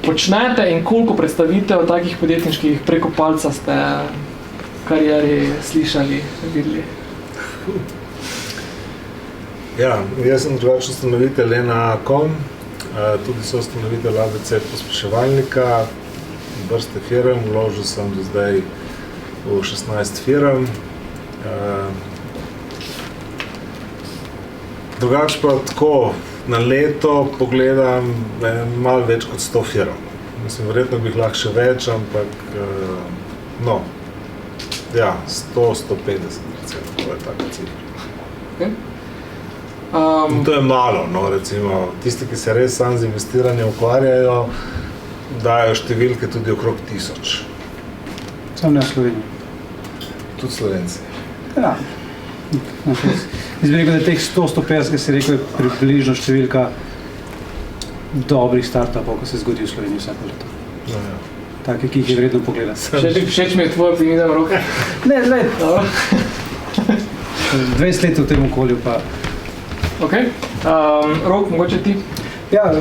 počnete in koliko predstavitev takih podjetniških preko palca ste v karieri slišali, videli? Ja, jaz sem drugačen ustanovitelj Lena.com, tudi so ustanovitelj ABC pospeševalnika, vrste firm, vložil sem do zdaj v 16 firm. Drugače pa tako, na leto pogledam malo več kot 100 firm. Mislim, verjetno bi lahko še več, ampak no, ja, 100-150 recimo, to je taka cifra. Okay. To je malo, no, recimo, tisti, ki se res sam z investiranjem ukvarjajo, dajo številke tudi okrog 1000. Samo ne v Sloveniji. Tudi Slovenci. Ja. Jaz bi rekel, da teh 100-150, ki si rekel, je približno številka dobrih startupov, ko se zgodi v Sloveniji vsako leto. No, ja. Take, ki jih je vredno pogledati. Všeč mi je tvoj optimizem, Rok. Ne. 20 let v tem okolju pa... Ok. Rok, mogoče ti? Ja,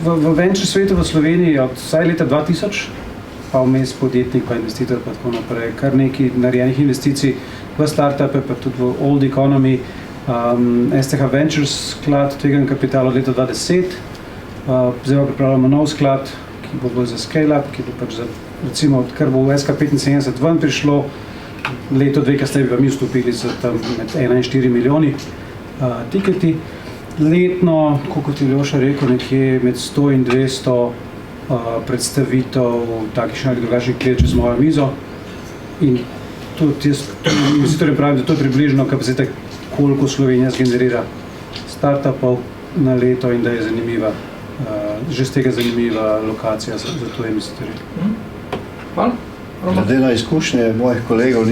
v venture svetu v Sloveniji od vsaj leta 2000, pa vmes podjetnik, pa investitor, pa tako naprej, kar nekaj narejenih investicij v startupe, pa tudi v old economy. STH Ventures sklad tvegan kapitala od leta 2010. Zdaj pripravljamo nov sklad, ki bo za scale-up, ki bo pač za, recimo, odkar bo v SK75 ven prišlo, leto dve kasneje bi pa mi vstopili za tam med 1 in 4 milijoni tiketi. Letno, kot je Ljoša rekel, nekje med 100 in 200 predstavitev takih ali drugačnih klijev čez mojo mizo. In tudi jaz investitorjem pravim, da to je približno kapaciteta, koliko Slovenija zgenerira startupov na leto in da je zanimiva, že z tega zanimiva lokacija za tuje investitorje. Hvala. Glede na izkušnje mojih kolegov,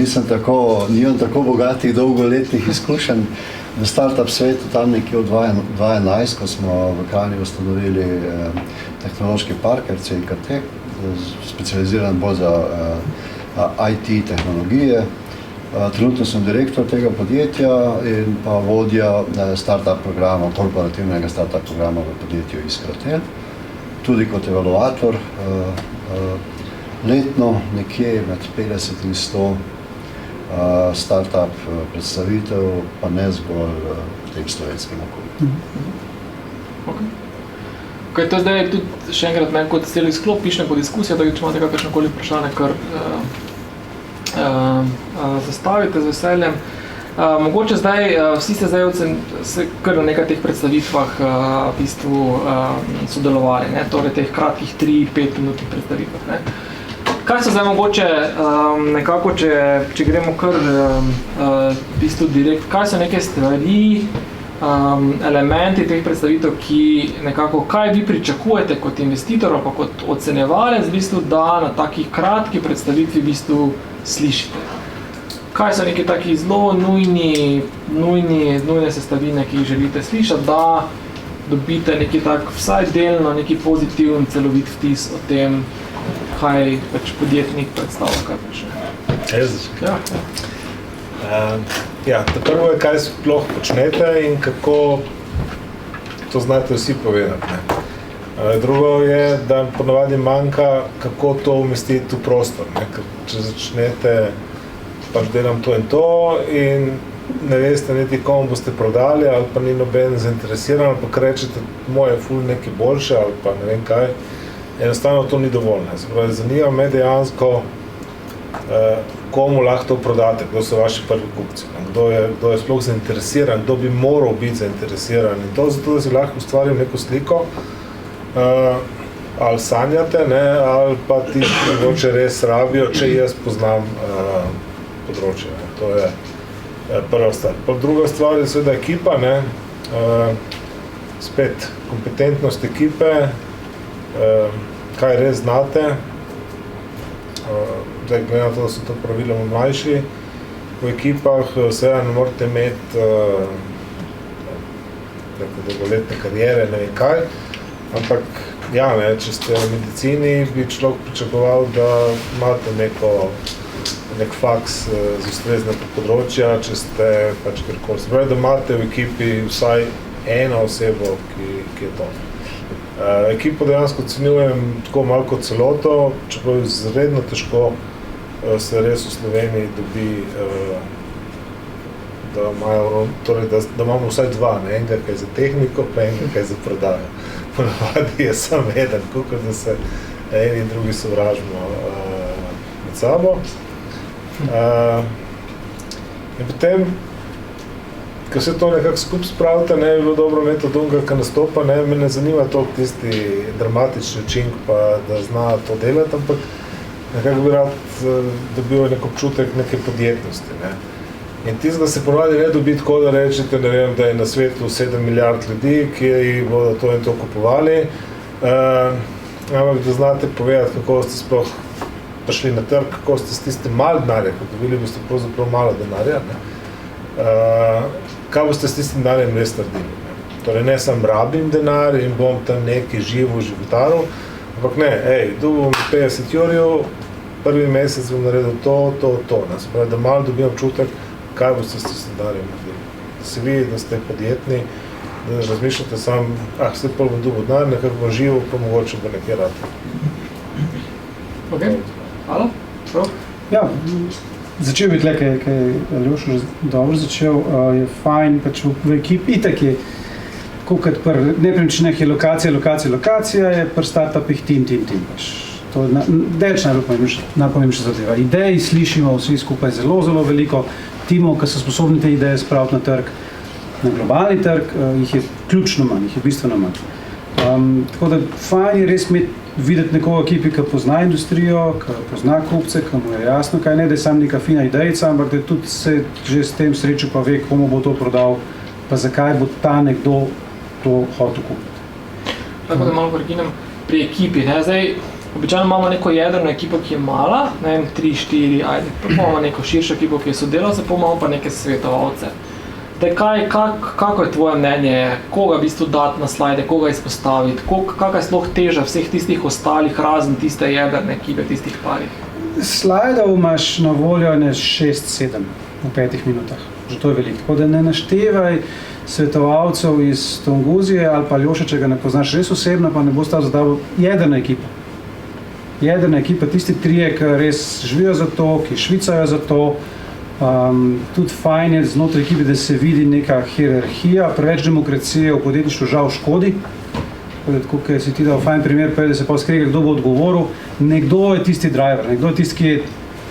nimam tako bogatih dolgoletnih izkušenj v startup svetu, tam nekje v 2011, ko smo v Kranju ustanovili tehnološki park RCIKT, specializiran bolj za IT tehnologije. Trenutno sem direktor tega podjetja in pa vodja startup programa, korporativnega startup programa v podjetju Iskratel, tudi kot evaluator. Letno nekje med 50 in 100 startup predstavitev, pa ne zgolj v tem slovenskem okolju. Okay, to zdaj tudi še enkrat meni kot cel izklop pišem po diskusiji, da če imate kakšnekoli vprašanje, kar zastavite z veseljem. Mogoče zdaj, vsi ste zdaj kar na nekaj teh predstavitvah v bistvu sodelovali, ne? Torej teh kratkih 3-5 minutnih predstavitvah. Ne? Kaj so zdaj mogoče nekako, če gremo kar v bistvu direkt, kaj so neke stvari, elementi teh predstavitev, ki nekako, kaj vi pričakujete kot investitor, pa kot ocenjevalec, v bistvu, da na takih kratkih predstavitvi v bistvu slišite? Kaj so neki taki zelo nujne sestavine, ki jih želite slišati, da dobite neki tak vsaj delno, neki pozitiven, celovit vtis o tem, kaj pač podjetnik predstavlja, kaj počne. Ja, prvo je, kaj sploh počnete in kako to znate vsi povedati. Ne? Drugo je, da ponavadi manjka, kako to umestiti v prostor. Ne? Če začnete, pač delam to in to in ne veste niti komu boste prodali, ali pa ni noben zainteresiran, ali pa rečete, moje ful nekaj boljše, ali pa ne vem kaj. Enostavno to ni dovolj. Zanima me dejansko, komu lahko to prodate, kdo so vaši prvi kupci, kdo je sploh zainteresiran, kdo bi moral biti zainteresiran. In to zato, da si lahko ustvarim neko sliko, ali sanjate, ne, ali pa tisti, ki mogoče res rabijo, če jaz poznam področje. Ne. To je prva stvar. Druga stvar je seveda ekipa, ne. Spet kompetentnost ekipe, kaj res znate. Zdaj, glede na to, da so to praviloma mlajši v ekipah, seveda ne morate imeti dolgoletne karijere, ne vem kaj, ampak ja, ne, če ste v medicini, bi človek pričakoval, da imate nek faks z ustreznega področja, če ste pač kjerkoli. Se pravi, da imate v ekipi vsaj eno osebo, ki je to. Ekipo dejansko ocenjujem tako malo kot celoto, čeprav je izredno težko se res v Sloveniji dobi, da imamo vsaj dva, ne? Enega, kaj za tehniko, pa enega, kaj za prodajo. Ponavadi je samo eden, kot da se eni in drugi sovražimo med sabo. In potem, ko se to nekako skupaj spravite, ne, je bilo dobro imeti od onega, ki nastopa, ne, me ne zanima toliko tisti dramatični učink, pa da zna to delati, ampak nekako bi rad dobil nek občutek neke podjetnosti, ne. In tistega se ponavadi ne dobi tako, da rečete, ne vem, da je na svetu 7 milijard ljudi, ki bodo to in to kupovali, ampak da znate povedati, kako ste sploh prišli na trg, kako ste s tistim malo denarja, kot dobili boste pravzaprav malo denarja, ne. Kaj boste s tistim denarjem res naredili? Torej ne sam rabim denar in bom tam nekaj životaril, ampak ne, dobim 50 jurjev, prvi mesec bom naredil to. Ne. Se pravi, da malo dobim občutek, kaj boste s tistim denarjem naredili. Da se vidi, da ste podjetni, da razmišljate sam, se prvo bom dobil denar, nekako bom živel, pa mogoče bo nekaj rad. Ok, hvala. Prav? Ja, začel bi tle, kaj je Aljoša dobro začel, je fajn, pač v ekipi itak je, kot pri nepremičninah je lokacija, je pri startupih tim pač. To je delč najpomembnejša zadeva. Idej slišimo vsi skupaj zelo veliko, timov, ki so sposobni te ideje spraviti na trg, na globalni trg, jih je ključno manj, jih je bistveno manj. Tako da fajn je res videti nekoga ekipi, ki pozna industrijo, ki pozna kupce, ki mu je jasno, kaj ne, da je sam neka fina idejica, ampak da tudi se že s tem srečo pa ve, komu bo to prodal, pa zakaj bo ta nekdo to hotel kupiti. Tako da malo prekinem pri ekipi, ne, zdaj običajno imamo neko jedrno ekipo, ki je mala, ne vem, 3, 4, pa imamo neko širšo ekipo, ki je sodelavce, pa imamo pa neke svetovalce. Kako je tvoje mnenje, koga v bistvu dati na slajde, koga izpostaviti, kakva je sploh teža vseh tistih ostalih, razen tiste jedrne ekipe, tistih parih? Slajdov imaš na voljo 6-7 v 5 minutah, že to je veliko. Tako da ne naštevaj svetovalcev iz Tunguzije ali pa Aljoša, če ga ne poznaš res osebno, pa ne bo stal zadal jedrna ekipa. Jedrna ekipa, tisti trije, ki res živijo za to, ki švicajo za to. Tudi fajn je znotraj ekipe, da se vidi neka hierarhija, preveč demokracije v podjetništvu žal škodi. Tako, ker si ti dal fajn primer, da se pa skrega, kdo bo odgovoril. Nekdo je tisti driver, nekdo je tisti, ki je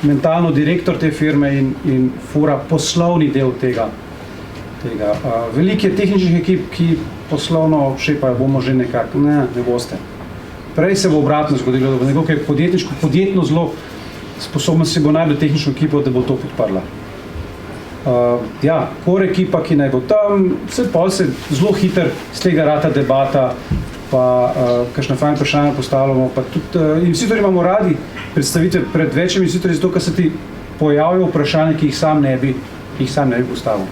mentalno direktor te firme in fura poslovni del tega. Veliko je tehničnih ekip, ki poslovno šepajo, bomo že nekako, ne boste. Prej se bo obratno zgodilo, da bo nekdo, ki je podjetno zelo sposoben si bo najbolj tehnično ekipo, da bo to podprla. Core ekipa, ki naj bo tam, se zelo hiter z tega rata debata, pa kakšne fajn vprašanja postavljamo, pa tudi investitorji imamo radi predstavitve pred večjimi investitorji, zato, ker se ti pojavijo vprašanja, ki jih sam ne bi postavil.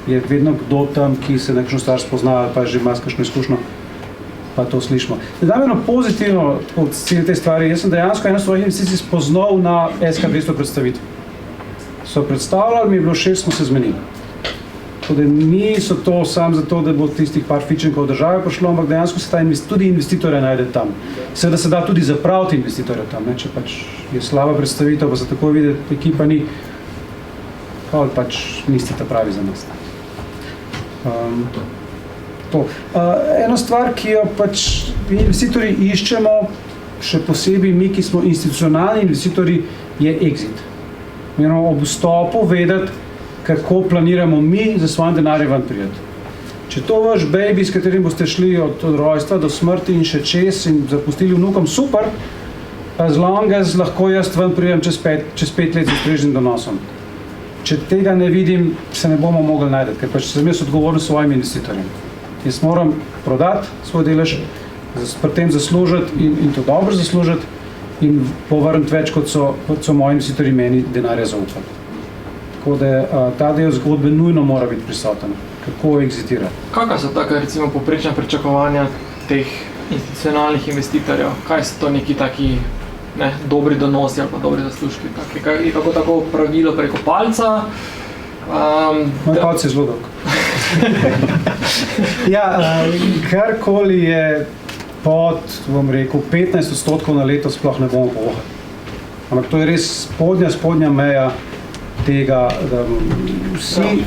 Je vedno kdo tam, ki se nekakšno stvar spozna, pa že ima kakšno izkušnjo, pa to slišimo. Da dam eno pozitivno od cele te stvari. Jaz sem dejansko eno svojih investicij spoznal na SK200 predstavitvi. So predstavljali, mi je bilo 6, smo se zmenili. Tako da niso to samo zato, da bo tistih par fičenkov države prišlo, ampak dejansko se tudi investitorja najde tam. Seveda se da tudi zapraviti investitorja tam, ne? Če pač je slaba predstavitev, pa se tako vidi, da ekipa ni, pač niste ta pravi za nas. Ena stvar, ki jo pač investitorji iščemo, še posebej mi, ki smo institucionalni investitorji, je exit. Moramo ob vstopu vedeti, kako planiramo mi za svojim denarjem ven priti. Če to vaš baby, s katerim boste šli od rojstva do smrti in še čez in zapustili vnukom, super, as long as lahko jaz ven pridem čez 5 let z ustrežnim donosom. Če tega ne vidim, se ne bomo mogli najti, ker pač sem jaz odgovoren svojim investitorjem. Jaz moram prodati svoj delež, pri tem zaslužiti in to dobro zaslužiti in povrniti več, kot so moji investitorji meni denarja zaupali. Tako da ta del zgodbe nujno mora biti prisoten. Kako exitirati? Kakva so taka recimo poprečna pričakovanja teh institucionalnih investitorjev? Kaj so to neki taki dobri donosi ali pa dobri zaslužki? Kako tako pravilo preko palca? Moj palc je zelo dolg. Karkoli je pod, bom rekel, 15% na leto sploh ne bomo povohali. Ampak to je res spodnja meja tega, da vsi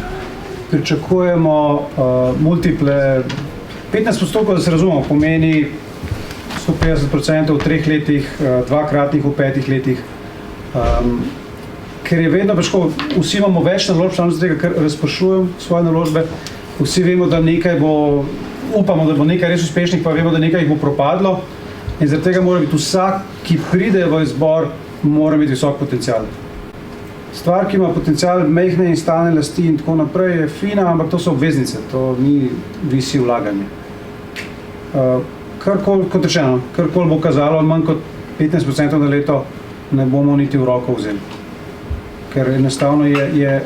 pričakujemo multiple, 15%, da se razumemo, pomeni 150% v 3 letih, dvakratnih v 5 letih. Ker je vedno težko, vsi imamo več naložb, samo zaradi tega, ker razprašujem svoje naložbe, vsi vemo, da nekaj bo, upamo, da bo nekaj res uspešnih, pa vemo, da nekaj jih bo propadlo in zaradi tega mora biti vsak, ki pride v izbor, mora imeti visok potencial. Stvar, ki ima potencial majhne in stalne lasti in tako naprej, je fina, ampak to so obveznice, to ni visi vlaganje. Kot rečeno, karkoli bo kazalo manj kot 15% na leto, ne bomo niti v roko vzeli. Ker enostavno je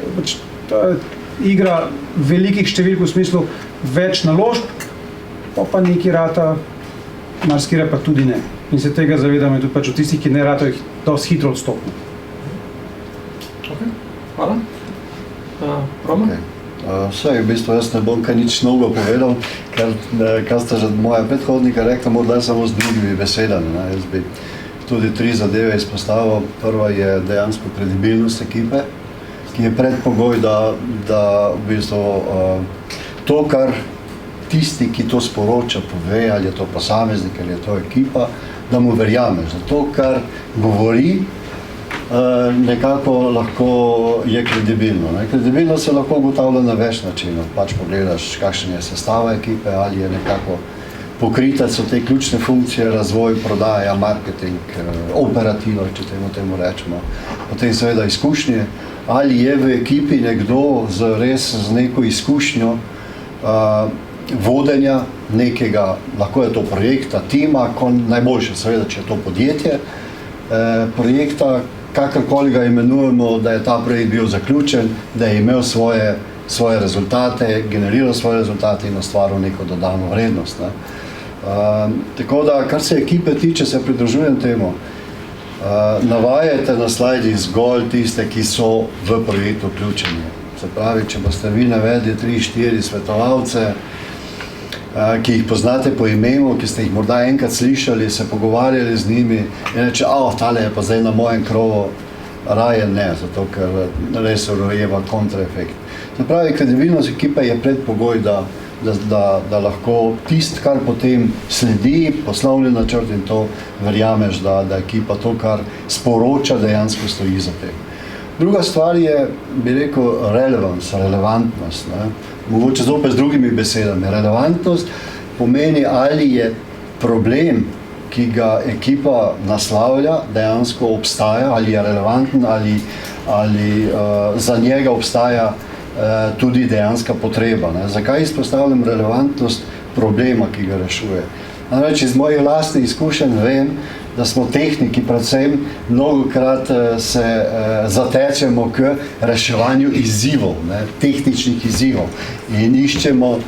igra velikih številk v smislu več naložb, pa neki rata, marsikira pa tudi ne. In se tega zavedamo tudi od tistih, ki ne ratajo, jih dosti hitro odstopno. Hvala. Roman? Vse, v bistvu jaz ne bom kaj nič novega povedal, kar ste že moja predhodnika rekla, morda samo z drugimi besedami. Jaz bi tudi 3 zadeve izpostavil. Prva je dejansko kredibilnost ekipe, ki je predpogoj, da v bistvu to, kar tisti, ki to sporoča, pove, ali je to posameznik, ali je to ekipa, da mu verjameš. Zato, kar govori, nekako lahko je kredibilno. Kredibilno se lahko ugotavlja na več načinov. Pač pogledaš, kakšen je sestava ekipe, ali je nekako pokrita so te ključne funkcije, razvoj, prodaja, marketing, operativa, če temu rečemo. Potem seveda izkušnje, ali je v ekipi nekdo z neko izkušnjo vodenja nekega, lahko je to projekta, tima, najboljše seveda, če je to podjetje, projekta, kakorkoli ga imenujemo, da je ta projekt bil zaključen, da je imel svoje rezultate, generiral svoje rezultate in ustvaril neko dodano vrednost. Tako da, kar se ekipe tiče, se pridružujem temu. Navajajte na slajdih zgolj tiste, ki so v projektu vključeni. Se pravi, če boste vi navedli 3-4 svetovalce, ki jih poznate po imenu, ki ste jih morda enkrat slišali, se pogovarjali z njimi in reče, tale je pa zdaj na mojem krovu, raje ne, zato ker res rojeva kontraefekt. Se pravi, kredibilnost ekipe je predpogoj, da lahko tisto, kar potem sledi, poslovni načrt in to verjameš, da ekipa to, kar sporoča, dejansko stoji za tem. Druga stvar je, bi rekel, relevantnost. Mogoče zopet z drugimi besedami. Relevantnost pomeni, ali je problem, ki ga ekipa naslavlja, dejansko obstaja, ali je relevanten, ali za njega obstaja tudi dejanska potreba. Zakaj izpostavljam relevantnost problema, ki ga rešuje? Namreč iz mojih lastnih izkušenj vem, da smo tehniki predvsem mnogokrat se zatečemo k reševanju izzivov, tehničnih izzivov in iščemo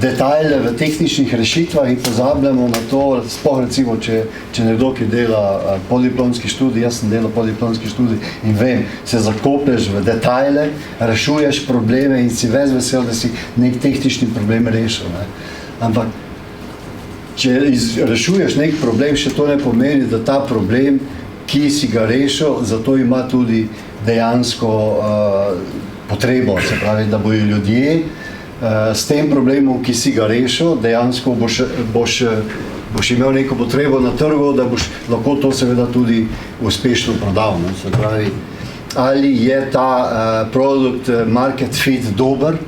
detajle v tehničnih rešitvah in pozabljamo na to, sploh recimo, če nekdo, ki dela podiplomski študij, jaz sem delal podiplomski študij in vem, se zakoplješ v detajle, rešuješ probleme in si ves vesel, da si nek tehnični problem rešil. Ampak če rešuješ nek problem, še to ne pomeni, da ta problem, ki si ga rešil, zato ima tudi dejansko potrebo. Se pravi, da bojo ljudje s tem problemom, ki si ga rešil, dejansko boš imel neko potrebo na trgu, da boš lahko to seveda tudi uspešno prodal. Se pravi, ali je ta produkt market fit dober,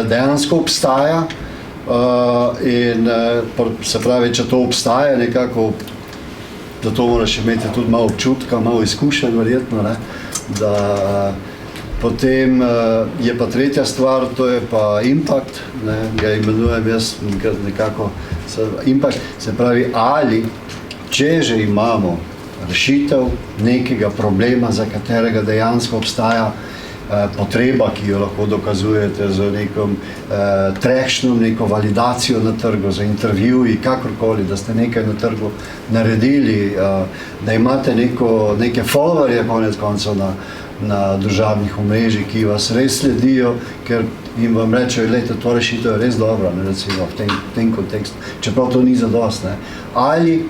dejansko obstaja, in se pravi, če to obstaja nekako, da to moraš imeti tudi malo občutka, malo izkušenj verjetno, da potem je pa tretja stvar, to je pa impact, ga imenujem jaz nekako impact, se pravi, ali če že imamo rešitev nekega problema, za katerega dejansko obstaja potreba, ki jo lahko dokazujete z nekom trekšnom, neko validacijo na trgu, za intervjuji, kakorkoli, da ste nekaj na trgu naredili, da imate neke followerje konec koncev na družabnih omrežjih, ki vas res sledijo, ker in vam rečejo, glejte, to rešitev je res dobra, ne, recimo v tem kontekstu, čeprav to ni zadost, ne. Ali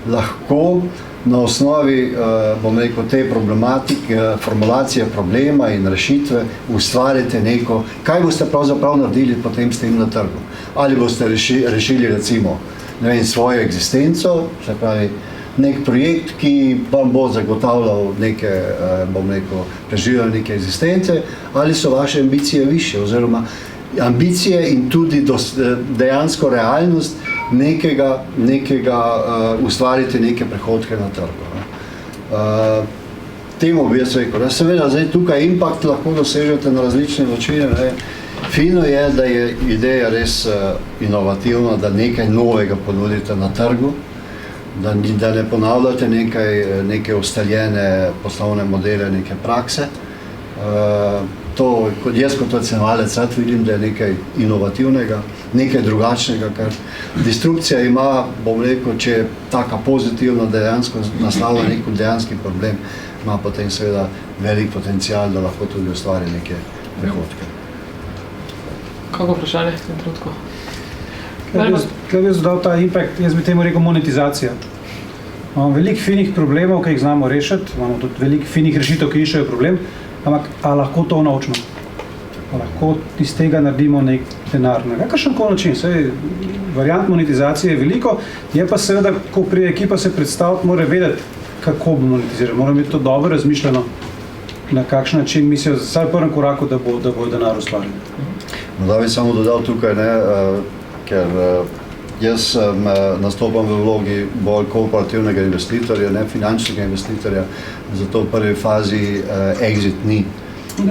lahko na osnovi, bom rekel, te problematike, formulacije problema in rešitve ustvarite neko, kaj boste pravzaprav naredili potem s tem na trgu. Ali boste rešili recimo, ne vem, svojo eksistenco, se pravi, nek projekt, ki vam bo zagotavljal neke, bom rekel, preživljanje neke eksistence, ali so vaše ambicije više, oziroma ambicije in tudi dejansko realnost nekega ustvariti neke prihodke na trgu. Temu bi jaz rekel, da seveda zdaj tukaj impact lahko dosežete na različne načine. Fino je, da je ideja res inovativna, da nekaj novega ponudite na trgu, da ne ponavljate neke ustaljene poslovne modele, neke prakse. To, jaz kot ocenjevalec rad vidim, da je nekaj inovativnega, nekaj drugačnega, ker destrukcija ima, bom rekel, če je taka pozitivna, dejansko naslavlja nek dejanski problem, ima potem seveda velik potencial, da lahko tudi ustvari neke prihodke. Kako vprašanje v tem trenutku? Kaj bi zadal ta impact, jaz bi temu rekel monetizacija. Imamo veliko finih problemov, ki jih znamo rešiti, imamo tudi veliko finih rešitev, ki iščejo problem, ampak a lahko to naučimo? A lahko iz tega naredimo nek denar? Na kakršenkoli način, saj variant monetizacije je veliko, je pa seveda, ko prije ekipa se predstaviti, mora vedeti, kako bo monetizirati. Mora biti to dobro razmišljeno, na kakšen način mislijo, vsaj v prvem koraku, da bo denar ustvarjen. No, da bi samo dodal tukaj, ker jaz nastopam v vlogi bolj kooperativnega investitorja, ne finančnega investitorja, zato v prvi fazi exit ni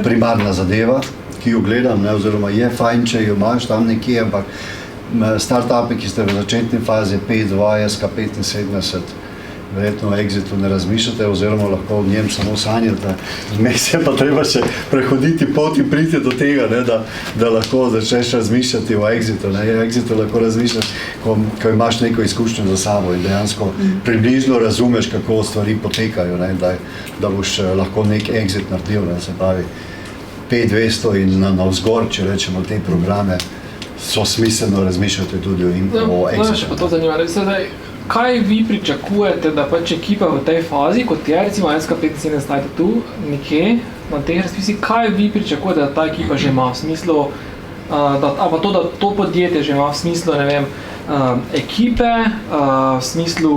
primarna zadeva, ki jo gledam, oziroma je fajn, če jo imaš tam nekje, ampak startupi, ki ste v začetni fazi 5-2, SK75, verjetno o exitu ne razmišljate, oziroma lahko o njem samo sanjate. Vmes je pa treba še prehoditi pot in priti do tega, da lahko začneš razmišljati o exitu. O exitu lahko razmišljaš, ko imaš neko izkušnjo za sabo in dejansko približno razumeš, kako stvari potekajo, da boš lahko nek exit naredil. Se pravi, 5-200 in navzgor, če rečemo te programe, so smiselno razmišljati tudi o exitu. Še pa to zanima. Kaj vi pričakujete, da pač ekipa v tej fazi, kot je recimo SK75 stajate tu, nekje na teh razpisih, kaj vi pričakujete, da ta ekipa že ima v smislu, da to podjetje že ima v smislu, ne vem, ekipe, v smislu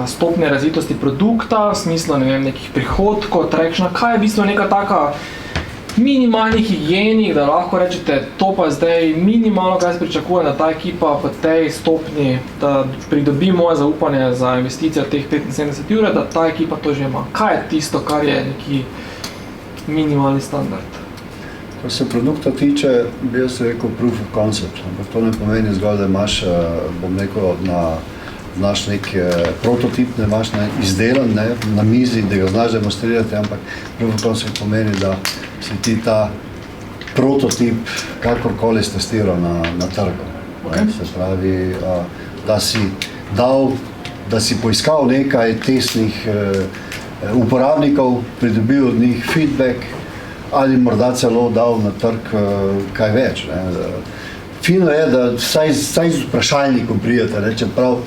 stopnje razvitosti produkta, v smislu, ne vem, nekih prihodkov, tractiona, kaj je v bistvu neka taka minimalni higienik, da lahko rečete, to pa zdaj minimalno, kaj se pričakuje, da ta ekipa v tej stopni, da pridobi moje zaupanje za investicijo teh 75 €, da ta ekipa to že ima. Kaj je tisto, kar je neki minimalni standard? Ko se produkta tiče, bi jaz rekel proof of concept, ampak to ne pomeni zgolj, da imaš, bom rekel, znaš nek prototip, ne imaš izdelan na mizi, da ga znaš demonstrirati, ampak proof of concept pomeni, da si ti ta prototip kakorkoli stestiral na trgu. Okay. Se pravi, da si poiskal nekaj testnih uporabnikov, pridobil od njih feedback ali morda celo dal na trg kaj več. Fino je, da vsaj z vprašalnikom prijete, čeprav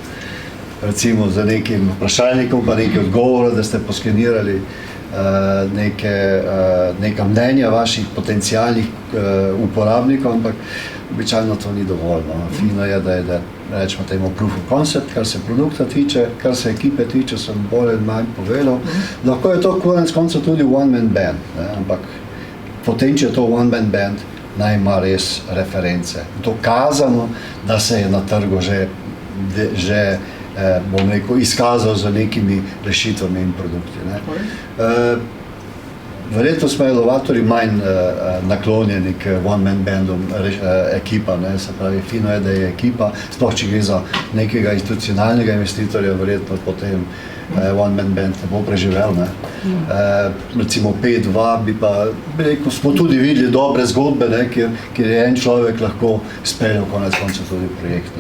recimo za nekim vprašalnikom pa neke odgovore, da ste poskenirali neka mnenja vaših potencijalnih uporabnikov, ampak običajno to ni dovolj. Fino je, da je, rečemo temu, proof of concept, kar se produkta tiče, kar se ekipe tiče, sem bolj in manj povedal. Lahko je to konec konca tudi one-man band, ampak potem, če je to one-man band, naj ima res reference. Dokazano, da se je na trgu že bom rekel, izkazal za nekimi rešitvami in produkti. Verjetno smo inovatorji manj naklonjeni k one-man bandom ekipa. Se pravi, fino je, da je ekipa, sploh če gre za nekega institucionalnega investitorja, verjetno potem one-man band ne bo preživel. Recimo 5-2 bi pa, rekel, smo tudi videli dobre zgodbe, kjer je en človek lahko speljal konec konca tudi projekt.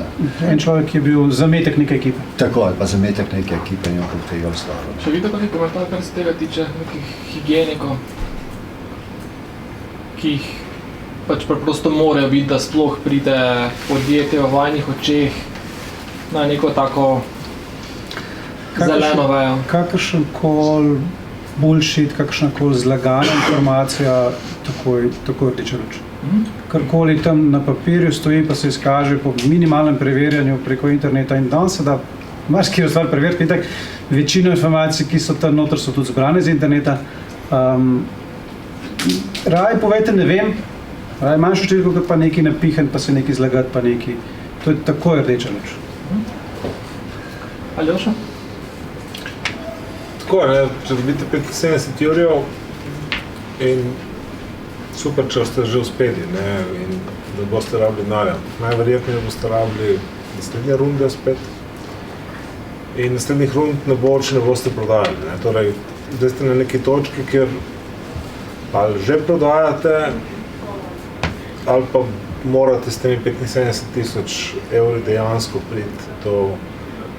En človek je bil zametek neke ekipe. Tako, ali pa zametek neke ekipe in okrog tega ostalo. Še vidite kakšen komentar, kar se tega tiče, nekih higienikov, ki jih pač preprosto morajo biti, da sploh pride podjetje v vajnih očeh na neko tako zeleno vejo. Kakršenkoli bullshit, kakršnakoli zlagana informacija, takoj rdeča luč. Karkoli tam na papirju stoji, pa se izkaže po minimalnem preverjanju preko interneta in danes se da marsikaj stvar preveriti. Itak, večino informacij, ki so tam noter, so tudi zbrane z interneta. Raje povejte, ne vem, raje manjšo številko, pa nekaj napihen, pa se nekaj zlagati, pa nekaj. To je takoj rdeča luč. Aljoša? Tako, ne, če dobite 75 jurjev in super, če ste že uspeli, ne, in da boste rabili denarja. Najverjetneje boste rabili naslednje runde spet in naslednjih rund ne bo, če ne boste prodajali. Ne. Torej, zdaj ste na neki točki, kjer ali že prodajate, ali pa morate s temi 75,000 evri dejansko priti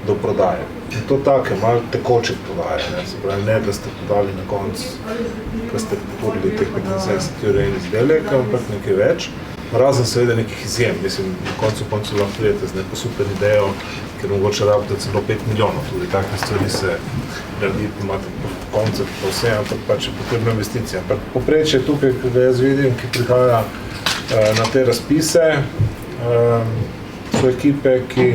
do prodaje. In to take, malo tekoče prodaje, ne, se pravi, ne, da ste prodali na koncu, ko ste podali teh 75 evrov en izdelek, ampak nekaj več. Razen seveda nekih izjem, mislim, na koncu lahko pridete z neko super idejo, ker mogoče rabite celo 5 milijonov, tudi takve stvari se narediti, imate koncept pa vse, ampak pač je potrebna investicija. Ampak poprečje tukaj, ki ga jaz vidim, ki prihaja na te razpise, so ekipe, ki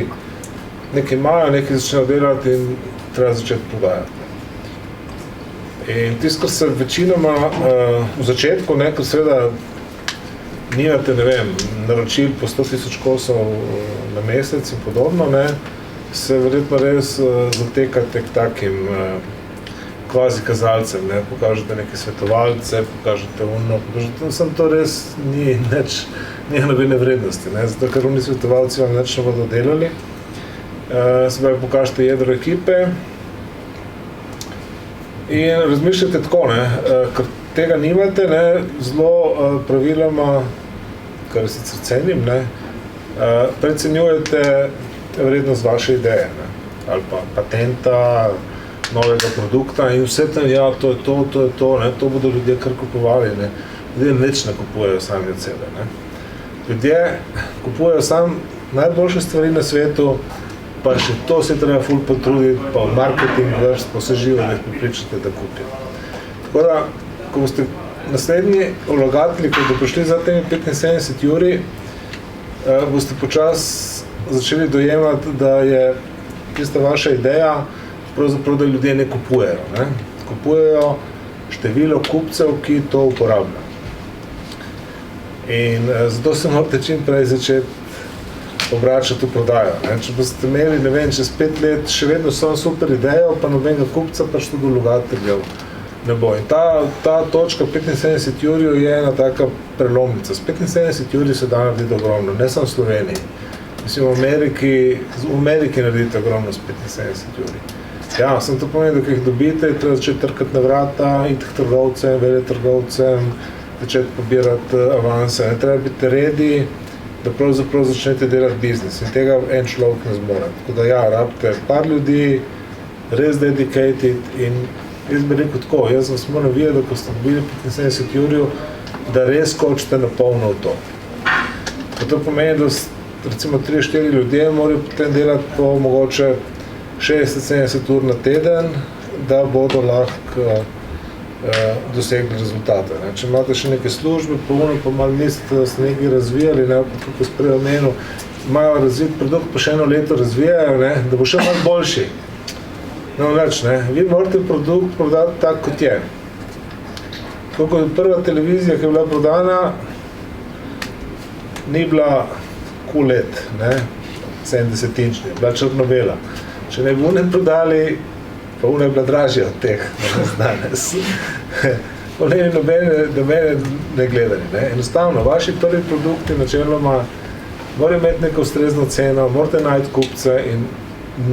nekaj imajo, nekaj začnejo delati in treba začeti prodajati. In tisto, kar se večinoma v začetku, ker seveda nimate, ne vem, naročil po 100,000 kosov na mesec in podobno, ne, se verjetno res zatekate k takim kvazi kazalcem, ne, pokažete neke svetovalce, pokažete samo to res ni nobene vrednosti, ne, zato ker oni svetovalci vam nič ne bodo delali. Se pravi, pokažete jedro ekipe in razmišljate tako, ne, ker tega nimate, ne, zelo praviloma, kar sicer cenim, ne, precenjujete vrednost vaše ideje, ne, ali pa patenta, novega produkta in vse tam, ja, to je to, ne, to bodo ljudje kar kupovali, ne. Ljudje nič ne kupujejo sami od sebe, ne. Ljudje kupujejo sam najboljše stvari na svetu, pa še to se treba ful potruditi, pa v marketing vrst, pa vse živo, da jih pripričate, da kupijo. Tako da, ko boste naslednji vlagatelji, ko bodo prišli za temi 75 juri, boste počasi začeli dojemati, da je tista vaša ideja, pravzaprav, da ljudje ne kupujejo, ne? Kupujejo število kupcev, ki to uporabljajo. In zato se morate čim prej začeti obračati v prodajo. Ne? Če boste imeli, ne vem, čez 5 let še vedno samo super idejo, pa nobenega kupca, pa še tudi vlagateljev ne bo. In ta točka 75 jurjev je ena taka prelomnica. S 75 jurji se da narediti ogromno, ne samo v Sloveniji. Mislim, v Ameriki naredite ogromno s 75 jurji. Ja, sem to pomeni, da ko jih dobite, treba začeti trkati na vrata, iti k trgovcem, veletrgovcem, začeti pobirati avanse. Ne treba biti ready, da pravzaprav začnete delati biznis in tega en človek ne zmore. Tako da ja, rabite par ljudi, res dedicated in jaz bi rekel tako, jaz vas moram videti, da ko ste dobili 75 jurjev, da res skočite na polno v to. To pomeni, da recimo 3-4 ljudje morajo potem delati po mogoče 60-70 ur na teden, da bodo lahko dosegli rezultate. Ne. Če imate še neke službe, pa malo mislite, da ste nekaj razvijali, ne, kako ste prej omenil, imajo razvit produkt, pa še eno leto razvijajo, ne, da bo še malo boljši. No, nič, ne. Vi morate produkt prodati tak, kot je. Tako kot prva televizija, ki je bila prodana, ni bila QLED, ne, 70-inčni, bila črno-bela. Če ne bi ne prodali, pa ona je bila dražja od teh danes. Ona je nobene ne gledali. Ne? Enostavno, vaši prvi produkti načeloma morajo imeti neko ustrezno ceno, morate najti kupce in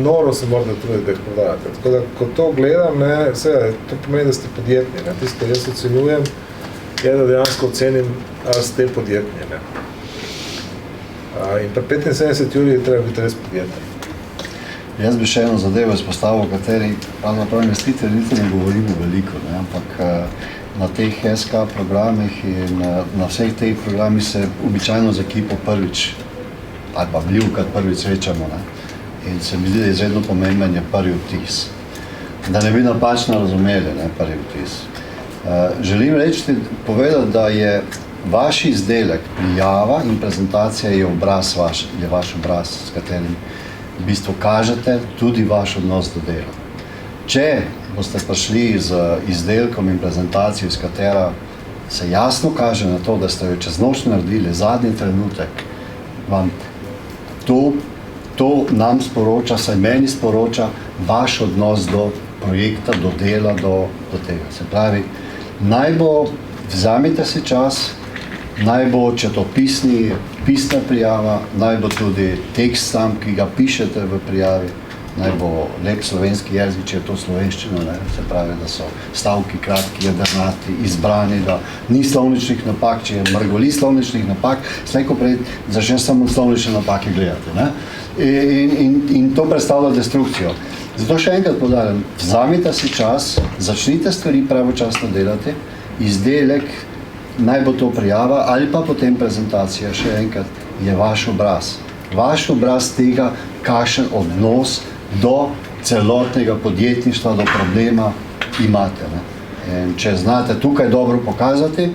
noro se morate truditi, da jih prodajate. Tako da, ko to gledam, ne, to pomeni, da ste podjetni. Ne? Tisto, kar jaz ocenjujem, je, da dejansko ocenim, ali ste podjetni. Ne? In pa 75 jurij treba biti res podjetni. Jaz bi še eno zadevo izpostavil, o kateri pravzaprav investitorji niti ne govorimo veliko, ne? Ampak na teh SK programih in na vseh teh programih se običajno z ekipo prvič, ali pa velikokrat prvič srečamo. Ne? In se mi zdi, da je izredno pomemben je prvi vtis. Da ne bi napačno razumeli, ne, prvi vtis. Želim povedati, da je vaš izdelek, prijava in prezentacija je vaš obraz, s katerim v bistvu kažete tudi vaš odnos do dela. Če boste prišli z izdelkom in prezentacijo, iz katera se jasno kaže na to, da ste jo čez noč naredili, zadnji trenutek, vam to nam sporoča, saj meni sporoča vaš odnos do projekta, do dela, do tega. Se pravi, vzamite si čas, naj bo, če to pisna prijava, naj bo tudi tekst sam, ki ga pišete v prijavi, naj bo lep slovenski jezik, če je to slovenščina, ne? Se pravi, da so stavki kratki, jedrnati, izbrani, da ni slovničnih napak, če je mrgoli slovničnih napak, slejko prej začne samo slovnične napake gledati. Ne? In to predstavlja destrukcijo. Zato še enkrat poudarjam, vzamite si čas, začnite stvari pravočasno delati, izdelek, naj bo to prijava ali pa potem prezentacija, še enkrat, je vaš obraz. Vaš obraz tega, kakšen odnos do celotnega podjetništva, do problema imate. Ne? In če znate tukaj dobro pokazati,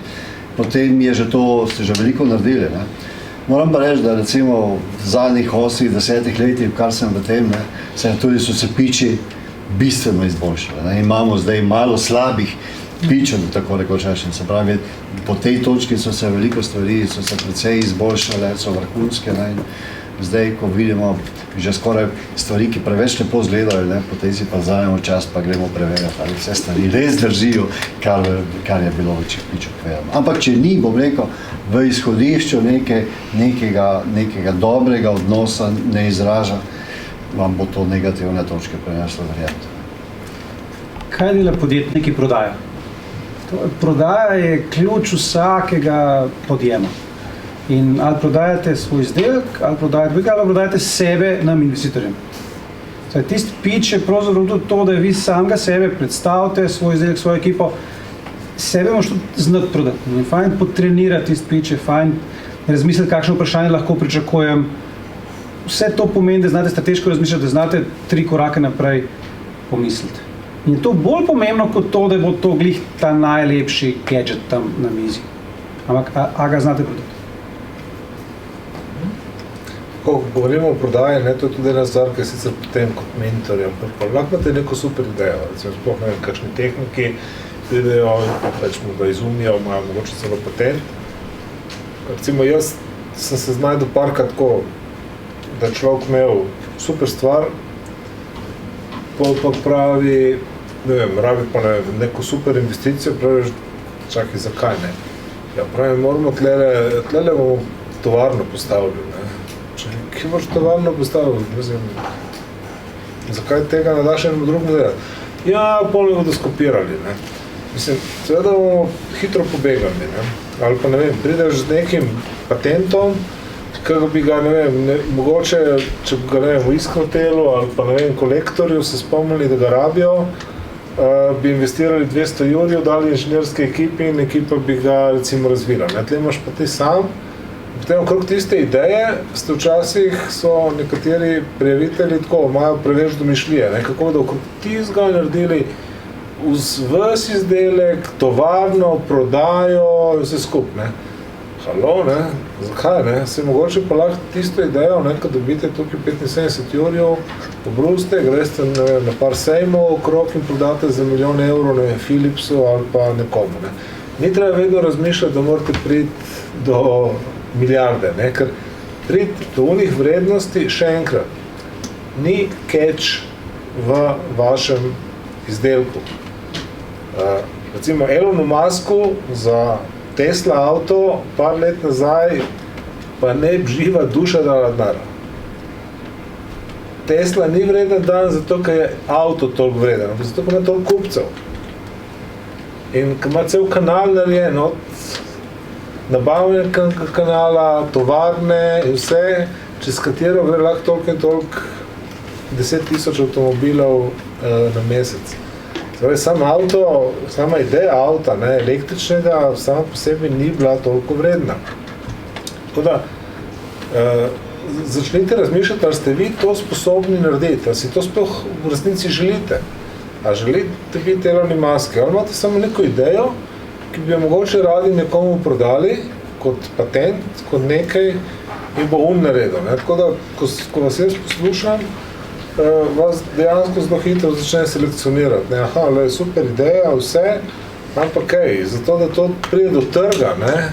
potem je ste že veliko naredili. Ne? Moram pa reči, da recimo v zadnjih 8-10 letih, kar sem v tem, so se piči bistveno izboljšali. Ne? Imamo zdaj malo slabih pičev, tako rekoč rečem. Se pravi, po tej točki so se veliko stvari, so se precej izboljšale, so vrhunske. Ne? Zdaj, ko vidimo že skoraj stvari, ki preveč lepo izgledajo, ne? Potem si pa vzamemo čas, pa gremo preverjati, ali vse stvari res držijo, kar je bilo večjih pičev povedano. Ampak če ni, bom rekel, v izhodišču nekega dobrega odnosa ne izraža, vam bo to negativne točke preneslo verjetno. Kaj dela podjetniki prodaja? Prodaja je ključ vsakega podjema. In ali prodajate svoj izdelek, ali prodajate sebe nam investitorjem. Tisti pitch je pravzaprav tudi to, da vi samega sebe predstavite, svoj izdelek, svojo ekipo, sebe moš tudi znati prodati. Je fajn potrenirati tisti pitch, je fajn razmisliti, kakšno vprašanje lahko pričakujem. Vse to pomeni, da znate strateško razmišljati, da znate 3 korake naprej pomisliti. In je to bolj pomembno kot to, da bo to glih ta najlepši gadget tam na mizi. Ampak, a ga znate prodati? Ko govorimo o prodaji, to je tudi ena stvar, ki je sicer potem kot mentorja. Lahko imate neko super idejo, recimo sploh ne vem, kakšni tehniki pridejo, rečemo, da izumijo, imajo mogoče celo patent. Recimo jaz sem se znajdel parkrat tako, da je človek imel super stvar, pa pravi, ne vem, rabi pa neko super investicijo, pravi, čakaj, zakaj ne? Ja, pravi, moramo tlele bomo tovarno postavili, ne? Kje boš tovarno postavil? Zakaj tega ne daš enemu drugemu delati? Ja, polno bodo skopirali. Ne? Mislim, seveda bomo hitro pobegali. Ne? Ali pa ne vem, prideš z nekim patentom, ki bi ga, ne vem, mogoče, če bi ga, ne vem, v Iskrotelu ali pa, ne vem, kolektorju se spomnili, da ga rabijo, bi investirali 200 jurjev, dali inženirske ekipi in ekipa bi ga, recimo, razvila. Tle imaš pa ti sam. Potem okrog tiste ideje so nekateri prijavitelji tako, imajo preveč domišljije, kako da okrog tistega naredili ves izdelek, tovarno, prodajo in vse skupaj. Halo, ne? Zakaj, ne? Se mogoče pa lahko tisto idejo, ko dobite tukaj 75 jurjev, obruste, greste na par sejmov okrog in prodate za $1 milijon, ne vem, Philipsu ali pa nekomu. Ne? Ni treba vedno razmišljati, da morate priti do milijarde, ne? Ker priti do unih vrednosti, še enkrat, ni catch v vašem izdelku. Recimo Elonu Musku za Tesla avto par let nazaj pa ne bi živa duša dala denarja. Tesla ni vreden dan zato, ker je avto toliko vreden, zato, ker ima toliko kupcev. In ker ima cel kanal narejen, od nabavnega kanala, tovarne in vse, čez katero gre lahko toliko in toliko 10 000 avtomobilov na mesec. Torej, sama ideja avta, ne, električnega, sama po sebi ni bila toliko vredna. Tako da, začnite razmišljati, ali ste vi to sposobni narediti, ali si to sploh v resnici želite. Ali želite biti Elon Musk, ali imate samo neko idejo, ki bi jo mogoče radi nekomu prodali kot patent, kot nekaj in bo naredil. Ne? Tako da, ko vas jaz poslušam, vas dejansko zelo hitro začne selekcionirati. Ne? Aha, le, super ideja, vse, ampak kaj, zato da to pride do trga, ne?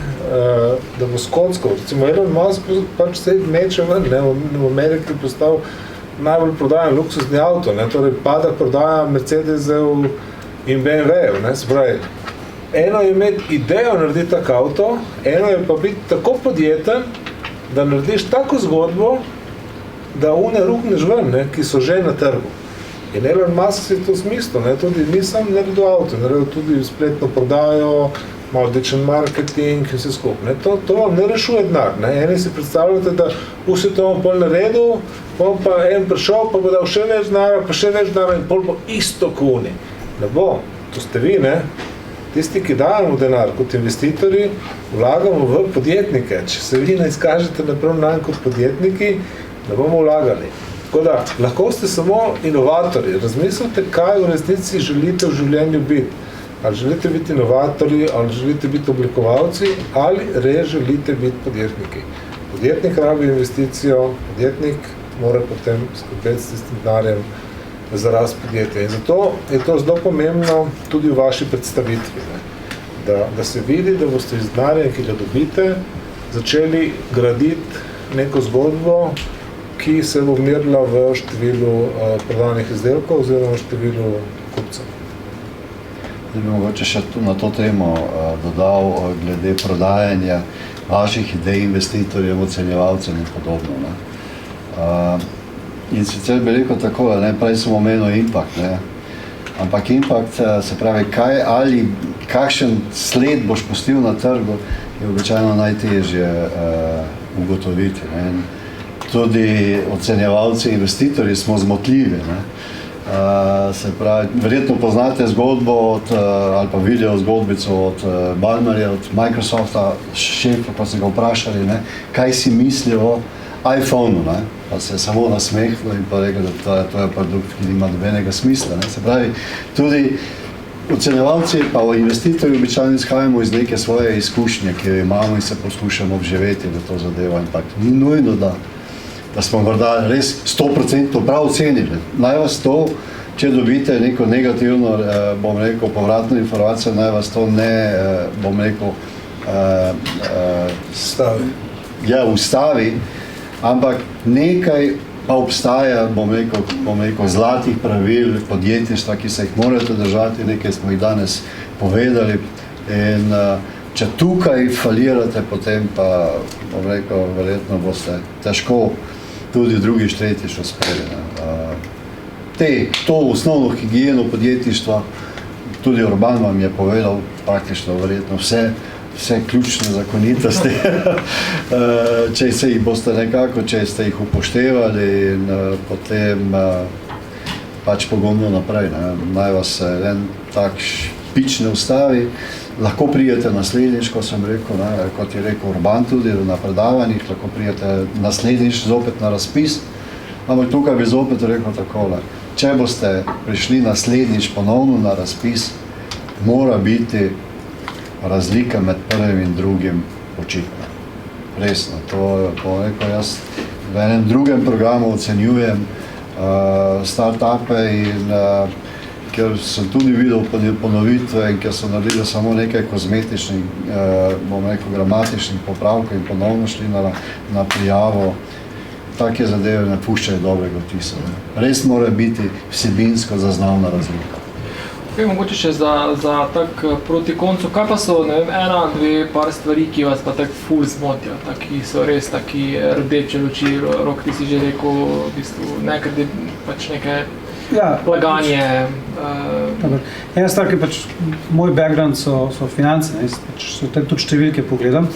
Da bo skockal. Recimo Elon Musk pač se meče ven, ne? V Ameriki je postal najbolj prodajan luksuzni avto, ne? Torej pada prodaja Mercedesov in BMW-ev. Se pravi, eno je imeti idejo narediti tak avto, eno je pa biti tako podjeten, da narediš tako zgodbo, da rukneš ven, ne, ki so že na trgu. In Elon Musk si to smislil, ne, tudi nisem naredil avto, naredil tudi spletno prodajo, malo odličen marketing in vse skupaj. To vam ne rešuje denar. Eni si predstavljate, da vsi to bom pol naredil, bom pa en prišel, pa bo dal še več denarja, pa še več denarja in pol bo isto kuni. Ne bo, to ste vi, ne? Tisti, ki dajemo denar kot investitorji, vlagamo v podjetnike. Če se vi ne izkažete naprej nam kot podjetniki, ne bomo vlagali. Tako da, lahko ste samo inovatorji. Razmislite, kaj v resnici želite v življenju biti. Ali želite biti inovatorji, ali želite biti oblikovalci, ali res želite biti podjetniki. Podjetnik rabi investicijo, podjetnik mora potem skrbeti s tistim denarjem za rast podjetja. In zato je to zelo pomembno tudi v vaši predstavitvi. Ne? Da se vidi, da boste iz denarja, ki ga dobite, začeli graditi neko zgodbo, ki se bo merila v številu prodanih izdelkov oziroma v številu kupcev. Da bi mogoče še na to temo dodal glede prodajanja vaših idej investitorjev, ocenjevalcev in podobno. Ne? In sicer bi rekel tako, ne, prej sem omenil impact, ne? Ampak impact, se pravi, kakšen sled boš pustil na trgu, je običajno najtežje ugotoviti. Ne? Tudi ocenjevalci, investitorji smo zmotljivi. Ne? Se pravi, verjetno poznate zgodbo ali pa video zgodbico od Ballmerja, od Microsofta, šefa, pa se ga vprašali, ne, kaj si misli o iPhonu, ne? Pa se je samo nasmehnil in pa rekel, da to je produkt, ki nima nobenega smisla. Ne? Se pravi, tudi ocenjevalci pa investitorji običajno izhajamo iz neke svoje izkušnje, ki jo imamo in se poskušamo obživeti v to zadevo. Ampak ni nujno, da smo morda res 100% prav ocenili. Naj vas to, če dobite neko negativno, bom rekel, povratno informacijo, naj vas to ne, bom rekel, ustavi, ampak nekaj pa obstaja, bom rekel, zlatih pravil podjetništva, ki se jih morate držati, nekaj smo jih danes povedali. In če tukaj falirate, potem pa, bom rekel, verjetno boste težko tudi drugič, tretjič uspeli. To osnovno higieno podjetništva, tudi Urban vam je povedal praktično verjetno vse ključne zakonitosti, če se jih boste nekako, če ste jih upoštevali in potem pač pogumno naprej. Ne. Naj vas en tak špič ne ustavi. Lahko prijete naslednjič, ko sem rekel, ne, kot je rekel Urban tudi na predavanjih, lahko prijete naslednjič zopet na razpis, ampak tukaj bi zopet rekel takole. Če boste prišli naslednjič ponovno na razpis, mora biti razlika med prvim in drugim očitna. Resno, to bom rekel, jaz v enem drugem programu ocenjujem start-upe in ker sem tudi videl ponovitve in ker so naredili samo nekaj kozmetičnih, bom rekel, gramatičnih popravkov in ponovno šli na prijavo, take zadeve ne puščajo dobrega vtisa. Res mora biti vsebinsko zaznavna razlika. Mogoče še za tak proti koncu, kaj pa so, ne vem, ena, dve, par stvari, ki vas pa tak ful zmotijo, taki so res taki rdeče luči, Rok, ti si že rekel, v bistvu, nekaj pač nekaj laganje. Ena stvar, ki pač moj background so finance, ne, so tudi številke pogledam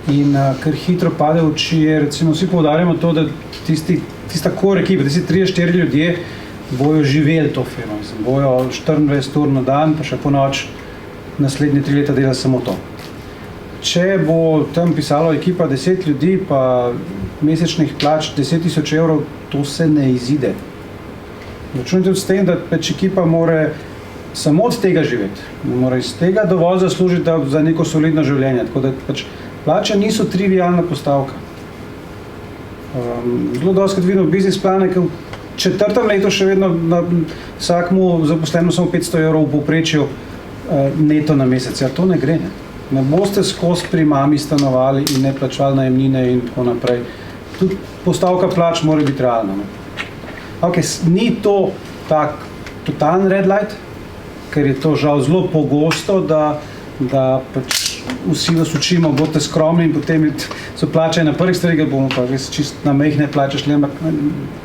in kar hitro pade v oči je, recimo vsi poudarjamo to, da tista core ekipa, tisti 3-4 ljudje bojo živeli to firmo, bojo 24 ur na dan, pa še po noč naslednje 3 leta delali samo to. Če bo tam pisalo ekipa 10 ljudi, pa mesečnih plač 10 000 evrov, to se ne izide. Računajte s tem, da pač ekipa mora samo od tega živeti. Mora iz tega dovolj zaslužiti za neko solidno življenje. Tako da pač plače niso trivialna postavka. Zelo dostikrat vidimo biznis plane, ki v 4. letu še vedno vsakmu zaposlenu samo 500 evrov v povprečju neto na mesec. Ja, to ne gre. Ne boste skozi pri mami stanovali in ne plačali najemnine in tako naprej. Tudi postavka plač mora biti realna. Okay, ni to tak totalen red light, ker je to žal zelo pogosto, da pač vsi vas učimo, boste skromni in potem so plače na prvih stvari, bomo pa res čist na mehne plače šli, ampak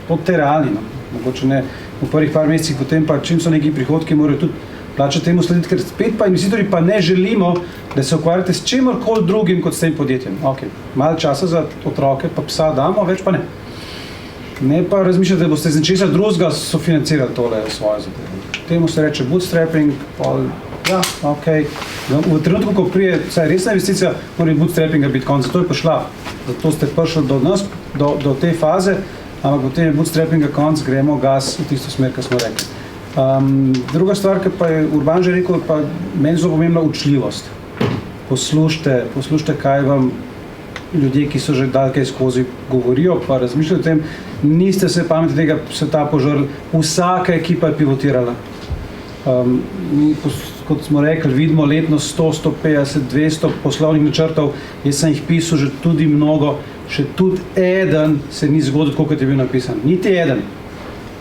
to je realni. No. Mogoče ne v prvih par mesecih, potem pa čim so neki prihodki, morajo tudi plače temu slediti, ker spet pa investitorji pa ne želimo, da se ukvarjate s čemorkoli drugim kot s tem podjetjem. Okay. Malo časa za otroke pa psa damo, več pa ne. Ne pa razmišljate, da boste z nečesa drugega sofinancirali tole svoje zadeve. Temu se reče bootstrapping, ja, okej. V trenutku, ko prije resna investicija, mora bootstrappinga biti konec, zato je prišla. Zato ste prišli do nas, do te faze, ampak potem je bootstrappinga konec, gremo gas v tisto smer, ki smo rekli. Druga stvar, ki pa je Urban že rekel, pa meni zelo pomembna učljivost. Poslušajte, kaj vam ljudje, ki so že dali kaj skozi, govorijo, pa razmišljate o tem, niste se pametni tega sveta požrli, vsaka ekipa je pivotirala. Mi, kot smo rekli, vidimo letno 100, 150, 200 poslovnih načrtov, jaz sem jih pisal že tudi mnogo, še tudi eden se ni zgodil, tako kot je bil napisan. Niti eden.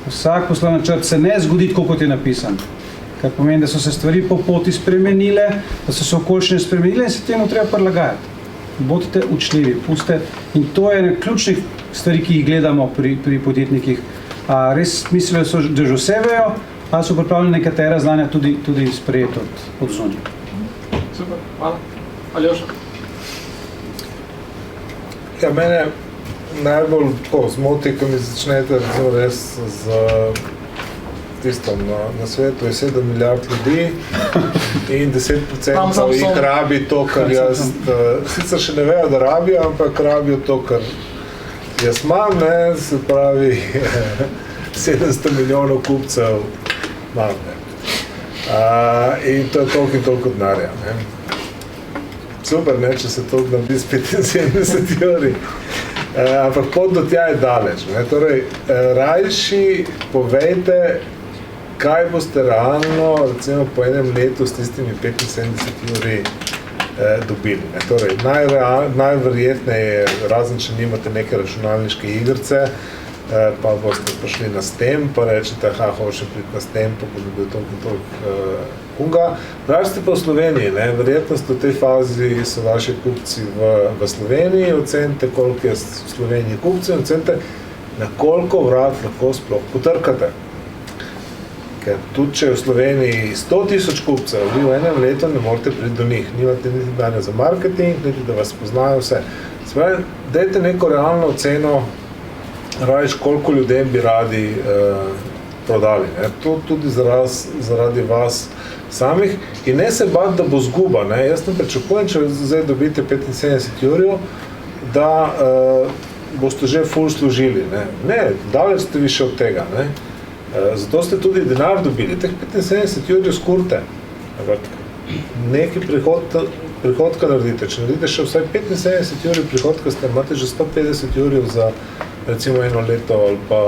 Vsak poslovni načrt se ne zgodi tako, kot je napisan. Kar pomeni, da so se stvari po poti spremenile, da so se okoliščine spremenile in se temu treba prilagajati. Bodite učljivi, pustite. In to je ena ključnih stvari, ki jih gledamo pri podjetnikih. A res mislijo, da že vse vejo, ali so pripravljeni nekatera znanja tudi sprejeti od zunaj. Super, hvala. Aljoša? Ja, mene najbolj zmoti, ko mi začnete res z tistom na svetu je 7 milijard ljudi in 10% jih rabi to, kar jaz, sicer še ne vejo, da rabijo, ampak rabijo to, kar jaz imam, ne, se pravi 700 milijonov kupcev imam, ne. In to je toliko in toliko denarja, ne. Super, ne, če se toliko nabi s 75 euri. Ampak pot do tja je daleč. Ne? Torej, rajši povejte, kaj boste realno, recimo po enem letu s tistimi 75 euri dobili. Ne? Torej, najverjetneje, razen če nimate neke računalniške igrice, pa boste prišli na STEM, pa rečete, hočem priti na STEM, pa bo bil toliko kunga. Dražite pa v Sloveniji, ne? Verjetnost v tej fazi so vaši kupci v Sloveniji, ocenite, koliko je v Sloveniji kupcev, ocenite, na koliko vrat lahko sploh potrkate. Ker tudi če je v Sloveniji 100 000 kupcev, vi v enem letu ne morete priti do njih. Nimate niti dane za marketing, niti da vas poznajo vse. Spravi, dajte neko realno oceno, rajš, koliko ljudem bi radi prodali. Ne? To tudi zaradi vas samih. In ne se bati, da bo zguba. Ne? Jaz ne pričakujem, če zdaj dobite 75 evrov, da boste že ful služili. Ne, daleč ste više od tega. Ne? Zato ste tudi denar dobili. Teh 75 evrov skurte. Nekaj prihodka naredite. Če naredite še vsaj 75 evrov prihodka, imate že 150 evrov za recimo eno leto ali pa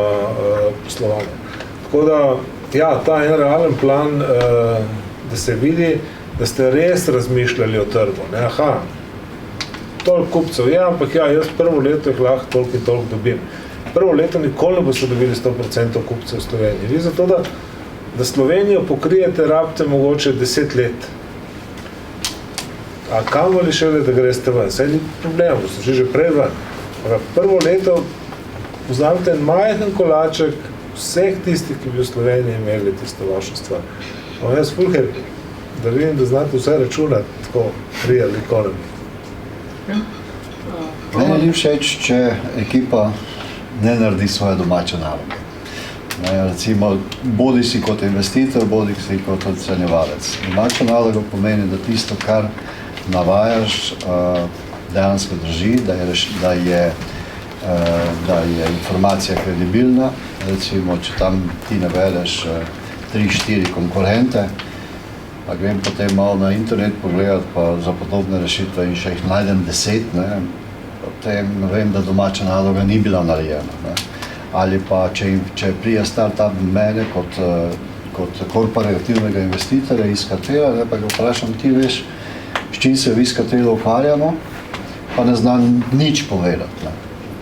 poslovanje. Tako da, ja, ta en realen plan, da se vidi, da ste res razmišljali o trgu. Ne? Aha, toliko kupcev, ja, ampak ja, jaz prvo leto jih lahko toliko in toliko dobim. Prvo leto nikoli ne boste dobili 100% kupcev v Sloveniji. Vi zato, da Slovenijo pokrijete, rabite mogoče 10 let. A kam ali še da greste ven? Saj ni problem, boste že prej ven. Prvo leto vzamete en majhen kolaček vseh tistih, ki bi v Sloveniji imeli tisto vašo stvar. Jaz ful happy, da vidim, da znate vse računati tako real economy. Meni ni všeč, če ekipa ne naredi svoje domače naloge. Recimo, bodi si kot investitor, bodi si kot ocenjevalec. Domača naloga pomeni, da tisto, kar navajaš, dejansko drži, da je informacija kredibilna. Recimo, če tam ti navedeš 3-4 konkurente, pa grem potem malo na internet pogledat pa za podobne rešitve in še jih najdem 10, potem vem, da domača naloga ni bila narejena. Ne. Ali pa, če prija startup mene kot korporativnega investitorja iz Kartela, ne, pa ga vprašam, ti veš, s čim se vi s Kartela ukvarjamo, pa ne znam nič povedati. Ne.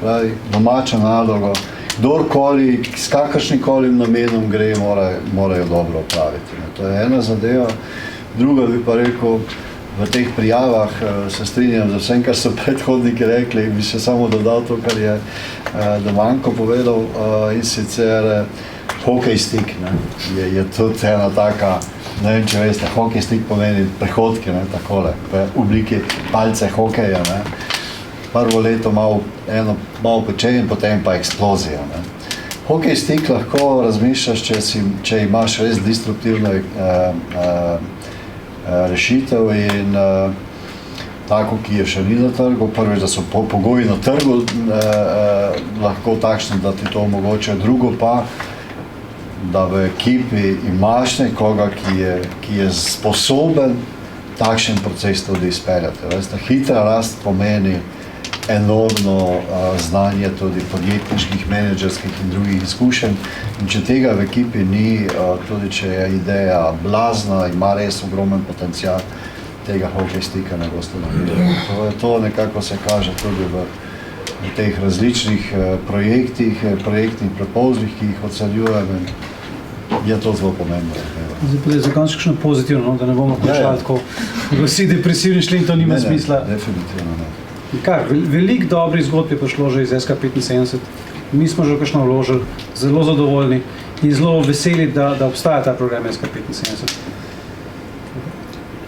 Pravi, domača naloga, kdorkoli, s kakršnikoli namenom gre, morajo dobro opraviti. Ne. To je ena zadeva. Druga bi pa rekel, v teh prijavah se strinjam za vsem, kar so predhodniki rekli, bi se samo dodal to, kar je Domanko povedal, in sicer hokej stik. Je tudi ena taka, ne vem, če veste, hokej stik pomeni prehodke, ne, takole, v obliki palce hokeja. Ne. Prvo leto malo peče in potem pa eksplozija. Ne. Hokej stik lahko razmišljaš, če imaš res destruktivno rešitev in tako, ki je še ni na trgu. Prvič, da so pogoji na trgu lahko takšni, da ti to omogočajo. Drugo pa, da v ekipi imaš nekoga, ki je sposoben takšen proces tudi izpeljati. Veste, hitra rast pomeni enormno znanje tudi podjetniških, menedžerskih in drugih izkušenj. In če tega v ekipi ni, tudi če je ideja blazna, ima res ogromen potencial, tega hokej stika ne boste naredili. To nekako se kaže tudi v teh različnih projektnih propozlih, ki jih ocenjujem, in je to zelo pomembno. Zdaj, za konec kakšno pozitivno, da ne bomo končali tako, vsi depresivni šli in to nima smisla. Definitivno ne. Veliko dobrih zgodb je prišlo že iz SK75, mi smo že kakšno vložili, zelo zadovoljni in zelo veseli, da obstaja ta program SK75.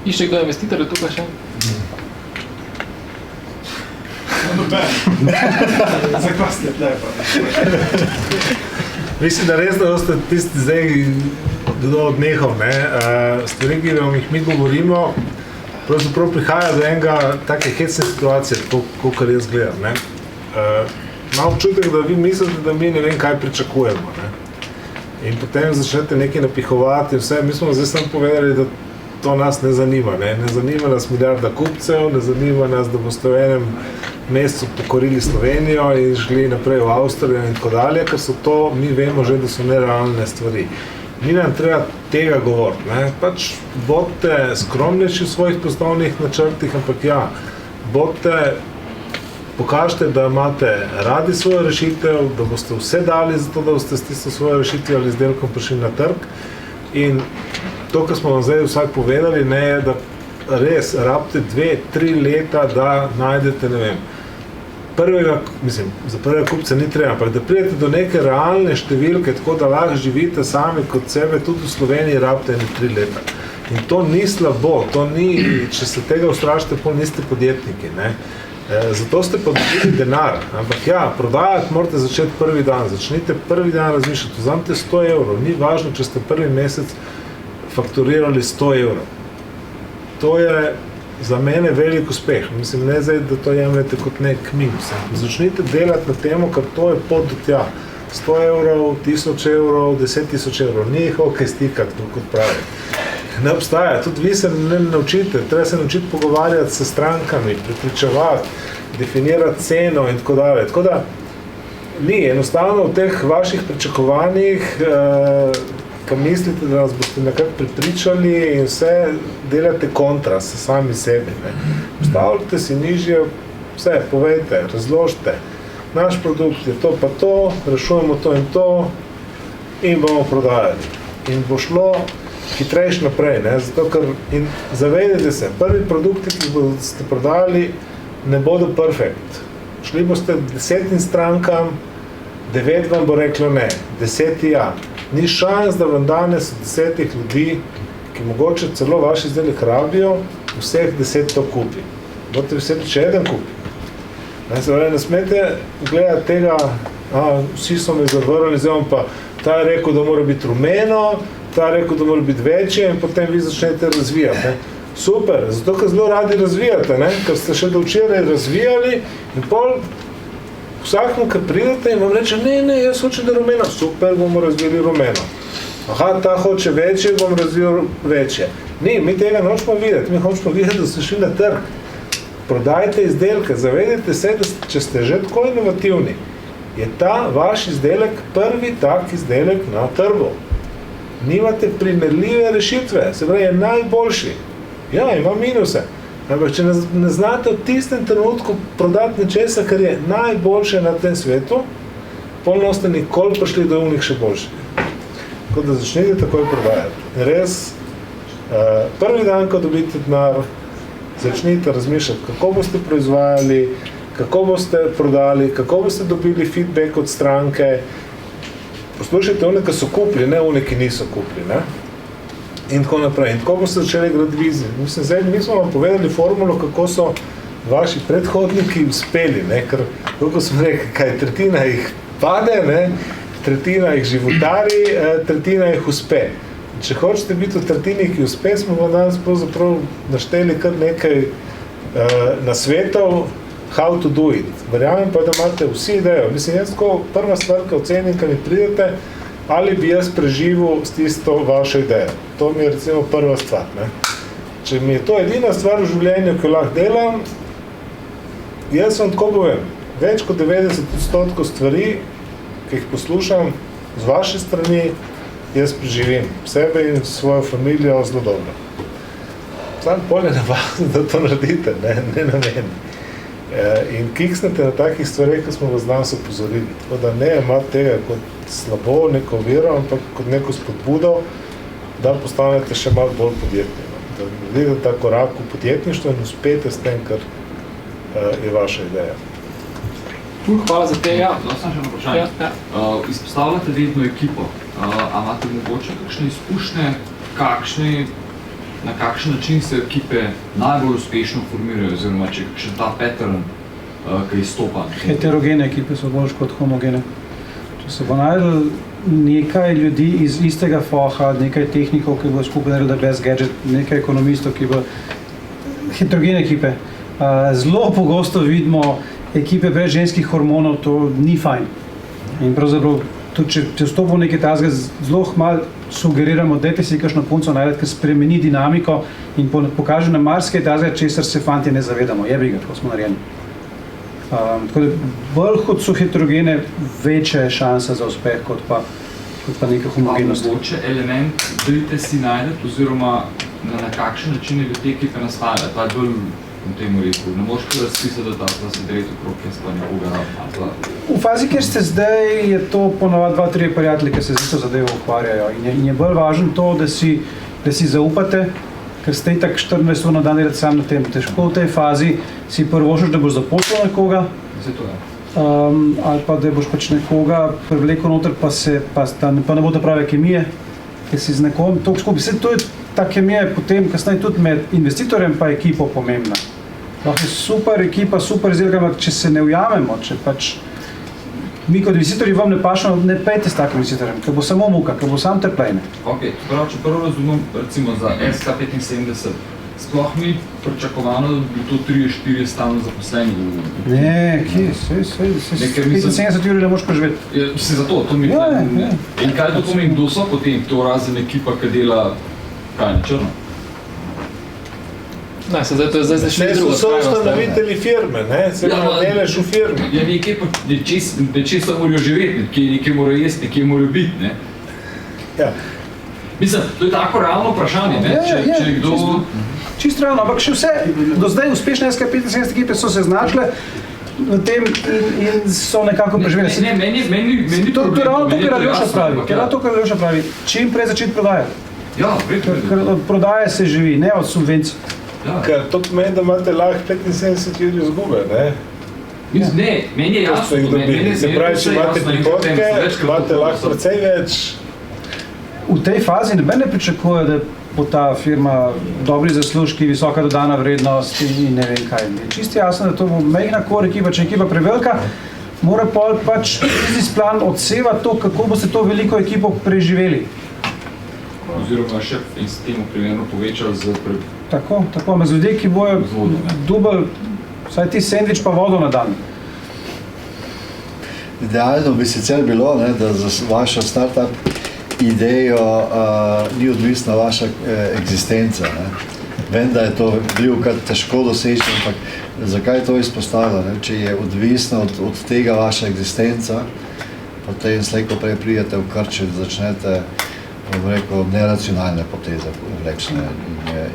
Išče kdo investitor je tukaj še? Zakaj ste tle pa? Mislim, da res, da ste tisti zdaj kdo odnehal, ne? Stvari, ki vam jih mi govorimo, pravzaprav prihaja do enega take hecne situacije, kakor jaz gledam. Ne? Imam občutek, da vi mislite, da mi ne vem, kaj pričakujemo. Ne? In potem začnete nekaj napihovati in vse. Mi smo zdaj samo povedali, da to nas ne zanima. Ne zanima nas milijarda kupcev, ne zanima nas, da boste v enem mesecu pokorili Slovenijo in šli naprej v Avstrijo in tako dalje, ker so to, mi vemo že, da so nerealne stvari. Ni nam treba tega govoriti, ne. Pač bodite skromnejši v svojih poslovnih načrtih, ampak ja, pokažite, da imate radi svojo rešitev, da boste vse dali za to, da boste s tisto svojo rešitev ali izdelkom prišli na trg. In to, kar smo vam zdaj vsak povedali, ne, je, da res rabite 2-3 leta, da najdete, ne vem, za prvega kupca ni treba, ampak da pridete do neke realne številke, tako da lahko živite sami kot sebe, tudi v Sloveniji rabite 3 leta. In to ni slabo, to ni, če se tega ustrašite, pol niste podjetniki, ne. Zato ste podobili denar, ampak ja, prodajati morate začeti prvi dan, začnite prvi dan razmišljati, vzamite 100 evrov, ni važno, če ste prvi mesec fakturirali 100 evrov. To je za mene velik uspeh. Mislim, ne zdaj, da to jemljete kot nek minus. Začnite delati na temo, ker to je pot do tja. 100 evrov, 1000 evrov, 10.000 evrov. Ni hokej stikati, kot pravi. Ne obstaja. Tudi vi se ne naučite. Treba se naučiti pogovarjati s strankami, prepričevati, definirati ceno in tako dalje. Tako da ni enostavno v teh vaših pričakovanjih, ko mislite, da nas boste nekako prepričali in vse delate kontra s sami sebi. Postavljate si nižje, vse, povejte, razložite. Naš produkt je to pa to, rešujemo to in bomo prodajali. In bo šlo hitrejš naprej, ne? Zato, ker in zavedajte se, prvi produkti, ki boste prodali, ne bodo perfekt. Šli boste 10 strankam, 9 vam bo reklo ne, 10 ja. Ni šans, da vam danes 10 ljudi, ki mogoče celo vaši izdelek rabijo, vseh 10 to kupi. Boste veseli, če eden kupi. Ne smete gledati tega, vsi so me zavrli, zdaj pa ta je rekel, da mora biti rumeno, ta je rekel, da mora biti večje in potem vi začnete razvijati. Ne. Super, zato ker zelo radi razvijate, ne, ker ste še do včeraj razvijali in pol vsakmu, ki pridete in vam reče, ne, jaz hočem da rumeno, super, bomo razvili rumeno. Aha, ta hoče večje, bom razvil večje. Ni, mi tega ne hočemo videti, mi hočemo videti, da ste šli na trg. Prodajte izdelke, zavedajte se, da če ste že tako inovativni, je ta vaš izdelek prvi tak izdelek na trgu. Nimate primerljive rešitve, se pravi, je najboljši. Ja, ima minuse. Ampak, če ne znate v tistem trenutku prodati nečesa, kar je najboljše na tem svetu, polno ste nikoli prišli do unih še boljših. Tako da začnite takoj prodajati. Res, prvi dan, ko dobite denar, začnite razmišljati, kako boste proizvajali, kako boste prodali, kako boste dobili feedback od stranke. Poslušajte one, ki so kupili, ne one, ki niso kupili. Ne? In tako naprej. In tako boste začeli graditi vizijo. Mislim, zdaj mi smo vam povedali formulo, kako so vaši predhodniki uspeli, ne? Ker, kako smo rekli, kaj tretjina jih pade, ne? Tretjina jih životari, tretjina jih uspe. Če hočete biti v tretjini, ki uspe, smo vam danes pravzaprav našteli kar nekaj nasvetov, how to do it. Verjamem pa, da imate vsi idejo. Mislim, jaz tako prva stvar, ki ocenim, kad mi pridete, ali bi jaz preživel s tisto vašo idejo. To mi je recimo prva stvar. Ne? Če mi je to edina stvar v življenju, ki jo lahko delam, jaz vam tako povem, več kot 90% stvari, ki jih poslušam z vaše strani, jaz preživim sebe in svojo familijo zelo dobro. Sam polje na vas, da to naredite, ne na meni. In kiksnete na takih stvareh, ki smo vas danes opozorili. Tako da ne imate tega kot slabo, neko vero, ampak kot neko spodbudo, da postanete še malo bolj podjetni. Da naredite ta korak v podjetništvo in uspete s tem, kar je vaša ideja. Hvala za tega. Sem še eno vprašanje. Izpostavljate vedno ekipo. A imate mogoče kakšne izkušnje, na kakšen način se ekipe najbolj uspešno formirajo, oziroma če še ta pattern, ki izstopa? Heterogene ekipe so boljše kot homogene. Če se bo najdel nekaj ljudi iz istega foha, nekaj tehnikov, ki bo skupaj naredil best gadget, nekaj ekonomistov, ki bo heterogene ekipe. Zelo pogosto vidimo ekipe brez ženskih hormonov, to ni fajn. In pravzaprav, tudi če vstopimo v nekaj tazga, zelo malo sugeriramo, dajte si kakšno punco najdete, ki spremeni dinamiko in pokaže nam marsikaj tazga, česar se fantje ne zavedamo. Jebi ga, tako smo narejeni. Tako da bolj kot so heterogene, večja je šansa za uspeh, kot pa neka homogenost. Mogoče element delite si najdete, oziroma na kakšen način je te ekipe nastajale, ta bolj v temu rekel. Ne moš kar razpisati, da se delite okrog, jaz pa nekoga razpazila. V fazi, kjer ste zdaj, je to ponovadi 2-3 prijatelji, ki se z isto zadevo ukvarjajo. In je bolj važno to, da si zaupate, ker ste itak 14 ur na dan delati sam na tem. Težko v tej fazi si prvošaš, da boš zaposlil nekoga, ali pa da boš pač nekoga privlekel noter, pa ne bo ta prave kemije, ker si z nekom toliko skupaj. To je ta kemija potem kasneje tudi med investitorjem pa ekipo pomembna. Lahko je super ekipa, super izdelka, ampak če se ne ujamemo, če pač mi kot investitorji vam ne pašemo, ne pejte s takim investitorjem, ker bo samo muka, ker bo sam trpljenje. Ok, če prvo razumem, recimo za SK75, sploh ni pričakovano, da bi to 3-4 stalno zaposleni. Ne, kje, 75 ur ne moš preživeti. Se zato, to mi je. In kaj to pomeni, kdo so potem to razen ekipa, ki dela kaj na črno? Ne, se zdaj začne drugo. So ustanovitelji firme, ne? Se delaš v firmi. Ja, nečesa morajo živeti, nekje morajo jesti, nekje morajo biti, ne? Ja. Mislim, to je tako realno vprašanje, ne? Če kdo... Čisto realno, ampak še vse, do zdaj uspešne SK75 ekipe so se znašle v tem in so nekako preživeli. Ne, meni to je ravno to, kar Aljoša pravi. Čim prej začeti prodajati. Ja, ker od prodaje se živi, ne od subvencij. Ker to pomeni, da imate lahko 75 ur izgube, ne? Ne, meni je jasno. Se pravi, če imate prihodke, imate lahko precej več. V tej fazi noben ne pričakuje, da bo ta firma dobri zaslužki, visoka dodana vrednost in ne vem kaj. Čisto jasno, da to bo majhna core ekipa, če je ekipa prevelika, mora pač biznis plan odsevati to, kako boste to veliko ekipo preživeli. Oziroma še in s temu primerno povečal z Tako, ampak z ljudje, ki bojo dubel, vsaj ti sendvič pa vodo na dan. Idealno bi sicer bilo, ne, da za vašo startup idejo ni odvisna vaša eksistenca. Ne. Vem, da je to bil kar težko doseči, ampak zakaj to izpostavlja? Če je odvisna od tega vaša eksistenca, potem slej ko prej pridete v krče, začnete neracionalne poteze vlečne.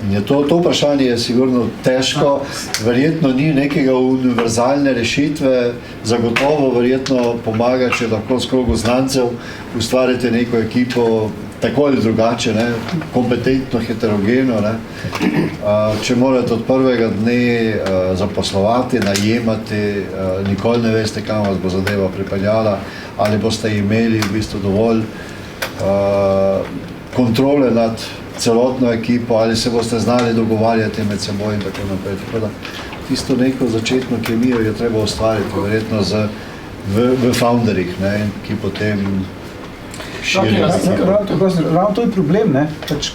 In je to vprašanje je sigurno težko, verjetno ni nekega univerzalne rešitve, zagotovo verjetno pomaga, če lahko s krogu znancev ustvarite neko ekipo tako ali drugače, ne, kompetentno, heterogeno. Ne. Če morate od prvega dne zaposlovati, najemati, nikoli ne veste, kam vas bo zadeva pripeljala, ali boste imeli v bistvu dovolj kontrole nad celotno ekipo, ali se boste znali dogovarjati med seboj in tako naprej. Tako da tisto neko začetno kemijo je treba ustvariti, verjetno v founderjih, ne, ki potem širijo. Ravno to je problem, ne? Pač,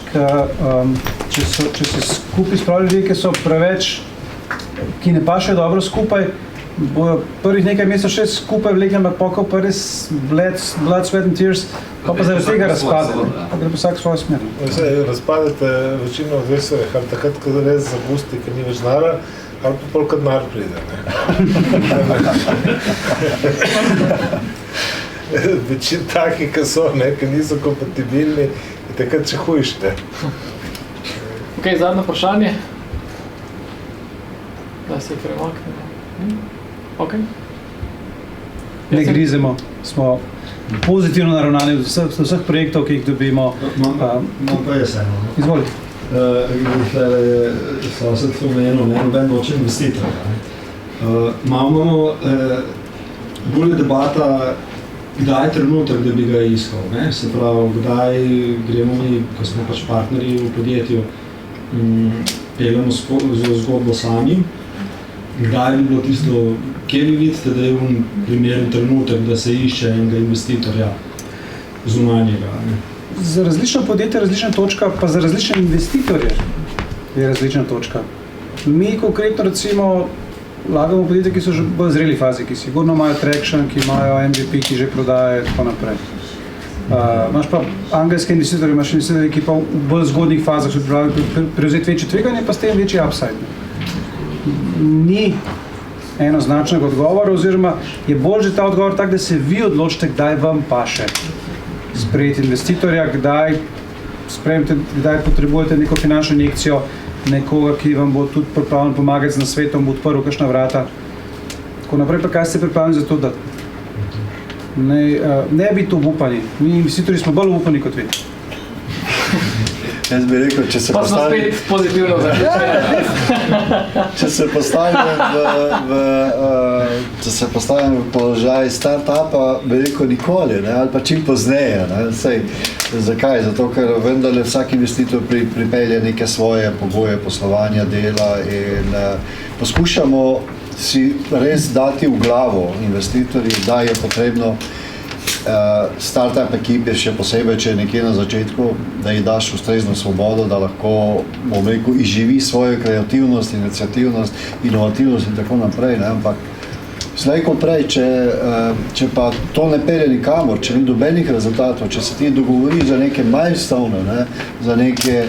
če se skupaj spravijo ljudje, ki so preveč, ki ne pašejo dobro skupaj, bojo prvih nekaj mesecev še skupaj vlekli, ampak pokal pa res blood, sweat and tears, pa zaradi tega razpade. Pa gre pa vsak svojo smer. Razpadete večino v dveh stvareh, ali takrat, ko res zapusti, ker ni več denarja, ali pa pol, ko denar pride. Večin takih, ki so, ki niso kompatibilni, in takrat če hujište. Ok, zadnje vprašanje. Da se premaknemo. Ok. Ne grizemo, smo pozitivno naravnani do vseh projektov, ki jih dobimo. Imam pa jaz eno. Izvoli. Se tako omenilo, noben noče investitorja. Imamo bolj debata, kdaj je trenutek, da bi ga iskal. Ne? Se pravi, kdaj gremo mi, ko smo pač partnerji v podjetju, peljemo zgodbo sami, kdaj bi bilo tisto, kje vi vidite, da je primeren trenutek, da se išče enega investitorja zunanjega. Ne? Za različno podjetje je različna točka, pa za različne investitorje je različna točka. Mi konkretno recimo vlagamo v podjetje, ki so že v zreli fazi, ki sigurno imajo traction, ki imajo MVP, ki že prodajajo in tako naprej. Imaš pa angelske investitorje, imaš investitorje, ki pa v bolj zgodnjih fazah so pripravljeni prevzeti večje tveganje, pa s tem večji upside. Ni enoznačnega odgovora, oziroma je bolj že ta odgovor tak, da se vi odločite, kdaj vam paše sprejeti investitorja, kdaj potrebujete neko finančno injekcijo, nekoga, ki vam bo tudi pripravljen pomagati z nasvetom, bo odprl kakšna vrata. Tako naprej, pa kaj ste pripravljeni za to dati? Ne biti obupani. Mi investitorji smo bolj obupani kot vi. Jaz bi rekel, če se Pa smo spet pozitivno če se postavim v položaj startupa, bi rekel nikoli, ne, ali pa čim pozneje. Ne. Sej, zakaj? Zato, ker vendarle vsak investitor pripelje neke svoje pogoje poslovanja, dela in poskušamo si res dati v glavo investitorji, da je potrebno startup ekipe, še posebej, če je nekje na začetku, da ji daš ustrezno svobodo, da lahko, bom rekel, izživi svojo kreativnost, iniciativnost, inovativnost in tako naprej, ne, ampak slej ko prej, če pa to ne pelje nikamor, če ni dobenih rezultatov, če se ti dogovori za neke milestone, ne, za neke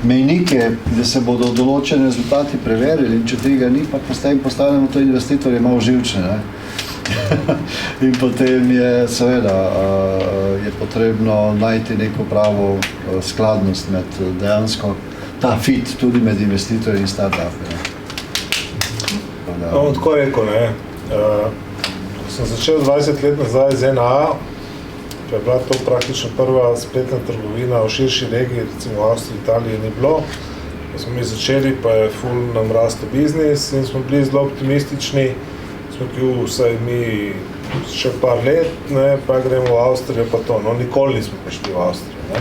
mejnike, da se bodo določeni rezultati preverili, in če tega ni, pa postavljamo to investitorje malo živčne, ne. In potem je seveda je potrebno najti neko pravo skladnost med dejansko ta fit tudi med investitorji in startupi. Bom tako rekel, sem začel 20 let nazaj z NAA, pa je bila to praktično prva spletna trgovina v širši regiji, recimo v Avstriji, Italiji ni bilo. Pa smo mi začeli, pa je ful nam rastel biznis in smo bili zelo optimistični. Vsaj mi še par let, ne, pa gremo v Avstrijo, pa to. No, nikoli nismo prišli v Avstrijo. Ne.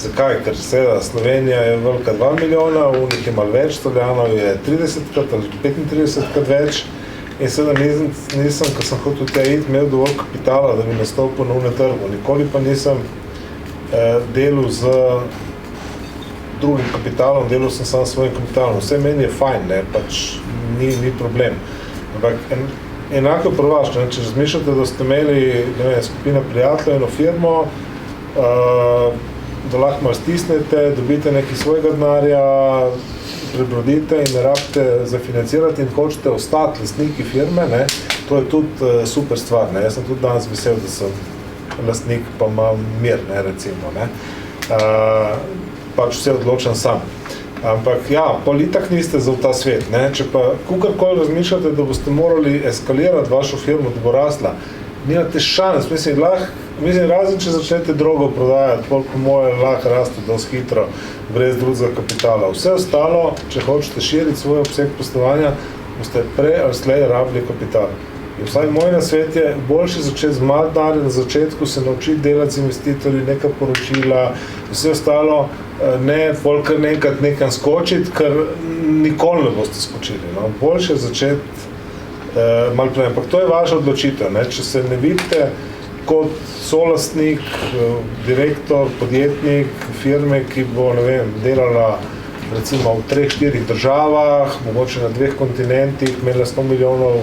Zakaj? Ker seveda Slovenija je velika 2 milijona, v njih je malo več, Italijanov je 30krat ali 35krat več In seveda nisem, ko sem hotel tja iti, imel dovolj kapitala, da bi nastopil na unem trgu. Nikoli pa nisem delal z drugim kapitalom, delal sem samo s svojim kapitalom. Vse meni je fajn, ne, pač ni problem. Ampak enako prvaš, ne, če razmišljate, da ste imeli, ne vem, skupina prijateljev, eno firmo, da lahko malo stisnete, dobite nekaj svojega denarja, prebrodite in ne rabite zafinancirati in hočete ostati lastniki firme, ne, to je tudi super stvar. Ne. Jaz sem tudi danes vesel, da sem lastnik, pa imam mir, ne, recimo. Ne. Pač vse odločam sam. Ampak ja, pol itak niste za ta svet. Ne. Če pa kakorkoli razmišljate, da boste morali eskalirati vašo firmo, da bo rasla, nimate šans. Mislim, razen če začnete drogo prodajati, koliko moje lahko raste dosti hitro, brez drugega kapitala. Vse ostalo, če hočete širiti svoj obseg poslovanja, boste prej ali slej rabili kapital. In vsaj moj nasvet je boljše začeti z malo denarja na začetku, se naučiti delati z investitorji, neka poročila, vse ostalo, ne kar nekrat nekam skočiti, ker nikoli ne boste skočili. No. Boljše začeti malo prej, ampak to je vaša odločitev. Ne. Če se ne vidite kot solastnik, direktor, podjetnik firme, ki bo, ne vem, delala recimo v 3-4 državah, mogoče na 2 kontinentih, imela 100 milijonov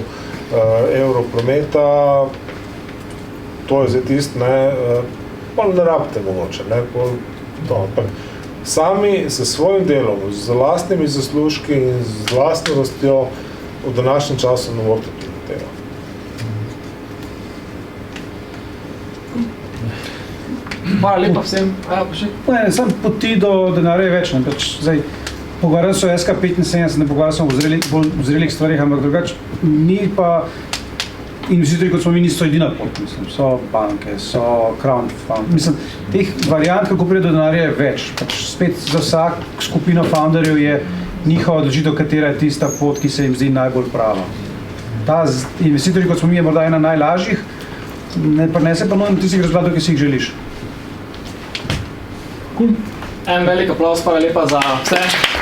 evrov prometa, to je zdaj tisto, pa ne rabite mogoče, ne, to, ampak sami s svojim delom, z lastnimi zaslužki in z lastno rastjo v današnjem času ne morate priti tega. Hvala lepa vsem. Sam poti do denarja je več, ne, pač zdaj pogovarjam se o SK75, ne pogovarjam se o zrelih stvarih, ampak drugače mi pa investitorji, kot smo mi, niso edina pot, mislim, so banke, so crowdfund, mislim, teh variant, kako pride do denarja je več, pač spet za vsak skupino founderjev je njihova odločitev, katera je tista pot, ki se jim zdi najbolj prava. Ta investitorji, kot smo mi, je morda ena najlažjih, ne prinese pa nujno tistih rezultatov, ki si jih želiš. En velik aplauz, hvala lepa za vse.